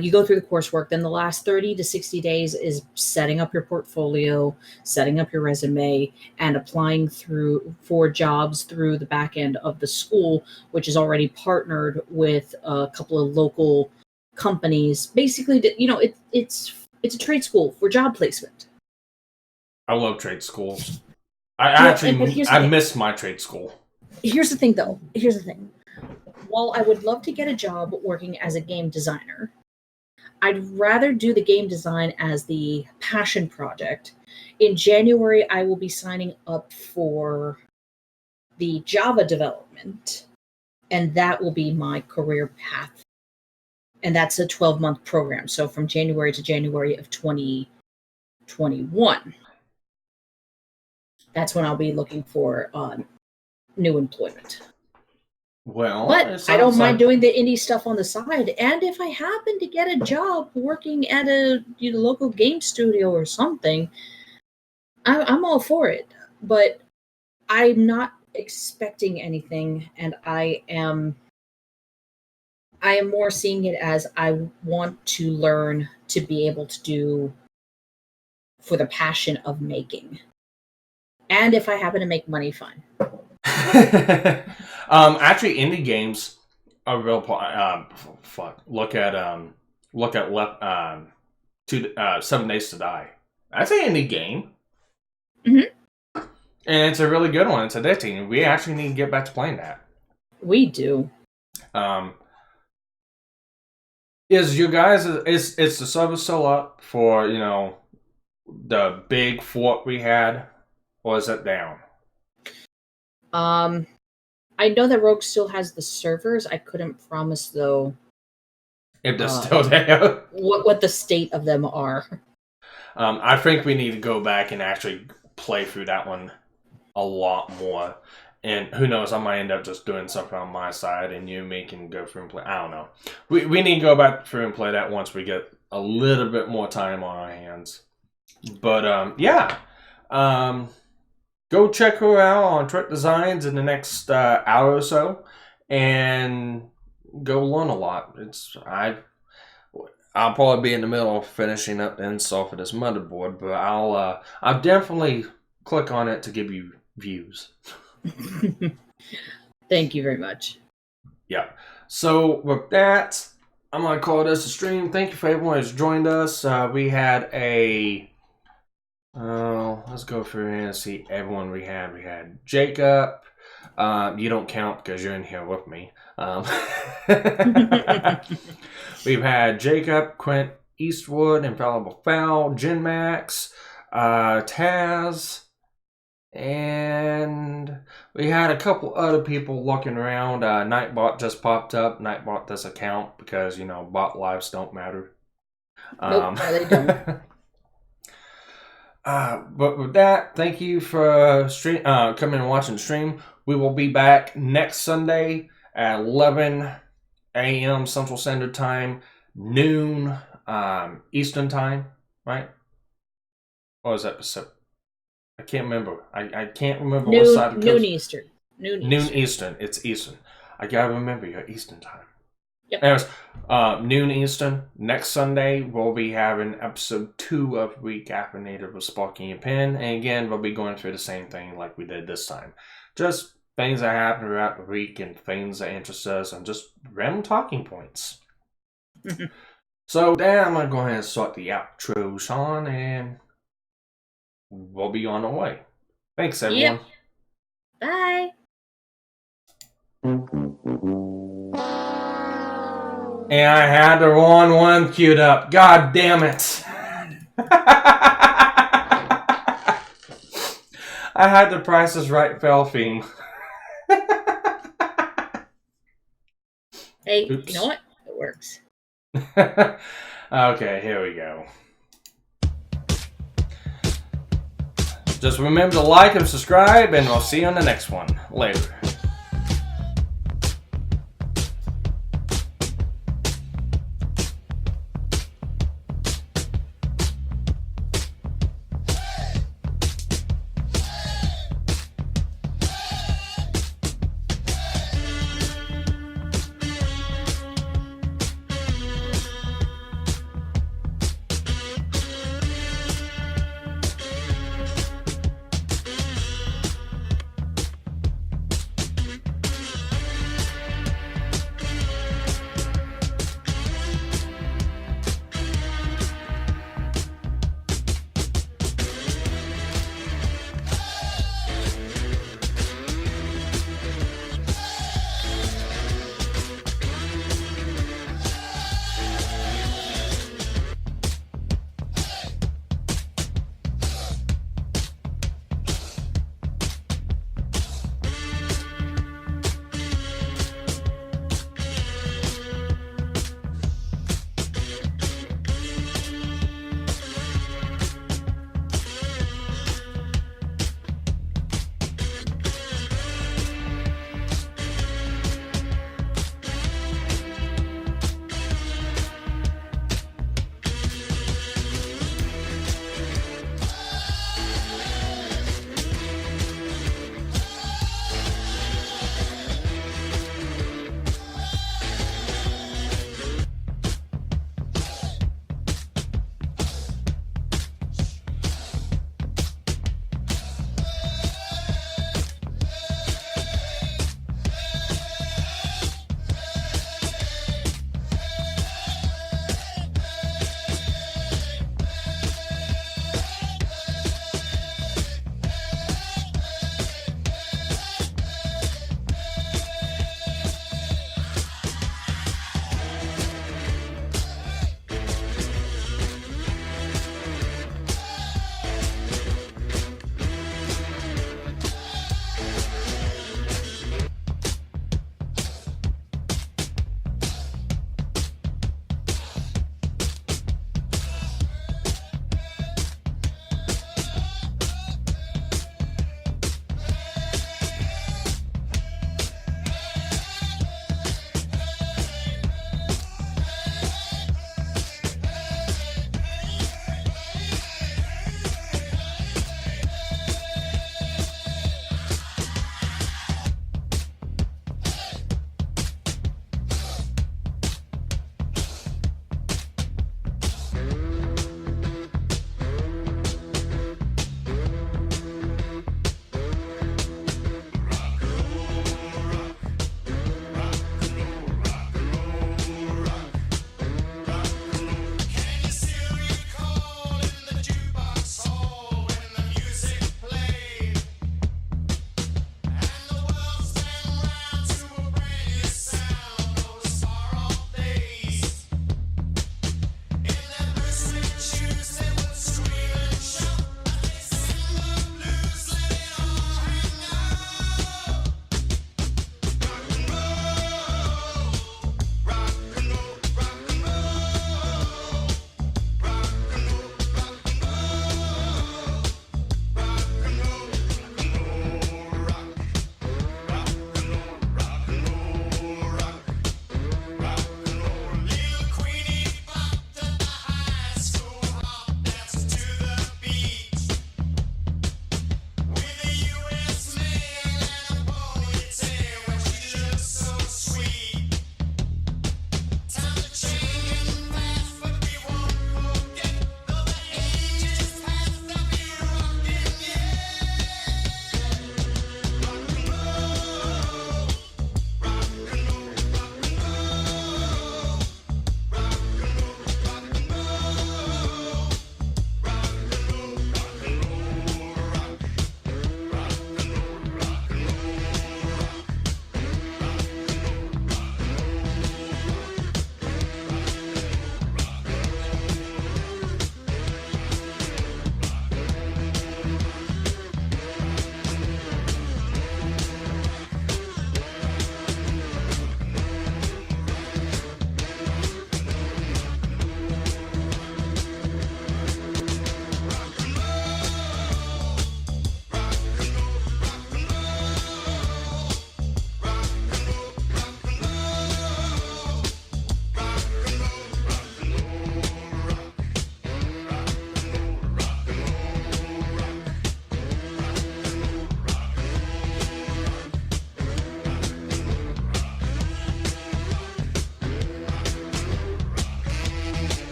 you go through the coursework, then the last 30 to 60 days is setting up your portfolio, setting up your resume, and applying for jobs through the back end of the school, which is already partnered with a couple of local companies. Basically, it's a trade school for job placement. I love trade schools. I miss my trade school. Here's the thing, though. Here's the thing. While I would love to get a job working as a game designer, I'd rather do the game design as the passion project. In January, I will be signing up for the Java development, and that will be my career path. And that's a 12-month program. So from January to January of 2021, that's when I'll be looking for new employment. Well, but I don't mind doing the indie stuff on the side. And if I happen to get a job working at a local game studio or something, I'm all for it. But I'm not expecting anything, and I am more seeing it as I want to learn to be able to do for the passion of making. And if I happen to make money, fine. Actually, indie games are real. Look at 7 Days to Die. That's an indie game, and it's a really good one. It's addicting. We actually need to get back to playing that. We do. Is you guys is the service still up for the big fort we had, or is it down? I know that Rogue still has the servers. I couldn't promise, though, if they're still there. what the state of them are. I think we need to go back and actually play through that one a lot more. And who knows, I might end up just doing something on my side, and you and me can go through and play. I don't know. We need to go back through and play that once we get a little bit more time on our hands. But, yeah. Go check her out on Trick Designs in the next hour or so, and go learn a lot. I'll probably be in the middle of finishing up the install for this motherboard, but I'll definitely click on it to give you views. Thank you very much. Yeah. So with that, I'm gonna call this a stream. Thank you for everyone who's joined us. We had a. Let's go through here and see everyone we had. We had Jacob. You don't count because you're in here with me. We've had Jacob, Quint Eastwood, Infallible Foul, Jen Max, Taz, and we had a couple other people looking around. Nightbot just popped up. Nightbot doesn't count because bot lives don't matter. Nope, no, they don't. But with that, thank you for coming and watching the stream. We will be back next Sunday at 11 a.m. Central Standard Time, noon Eastern Time, right? Or is that Pacific? I can't remember. I can't remember what side of the coast. Noon Eastern. Noon Eastern. It's Eastern. I gotta remember your Eastern Time. Yep. Anyways, noon Eastern. Next Sunday, we'll be having episode 2 of Re-Caffeinated with Sparky and Penn. And again, we'll be going through the same thing like we did this time. Just things that happen throughout the week and things that interest us and just random talking points. So, then I'm going to go ahead and start the outro, Sean, and we'll be on our way. Thanks, everyone. Yep. Bye. And I had the wrong one queued up. God damn it. I had the Price is Right fell theme. Hey, Oops. you know what? It works. Okay, here we go. Just remember to like and subscribe, and we'll see you on the next one. Later.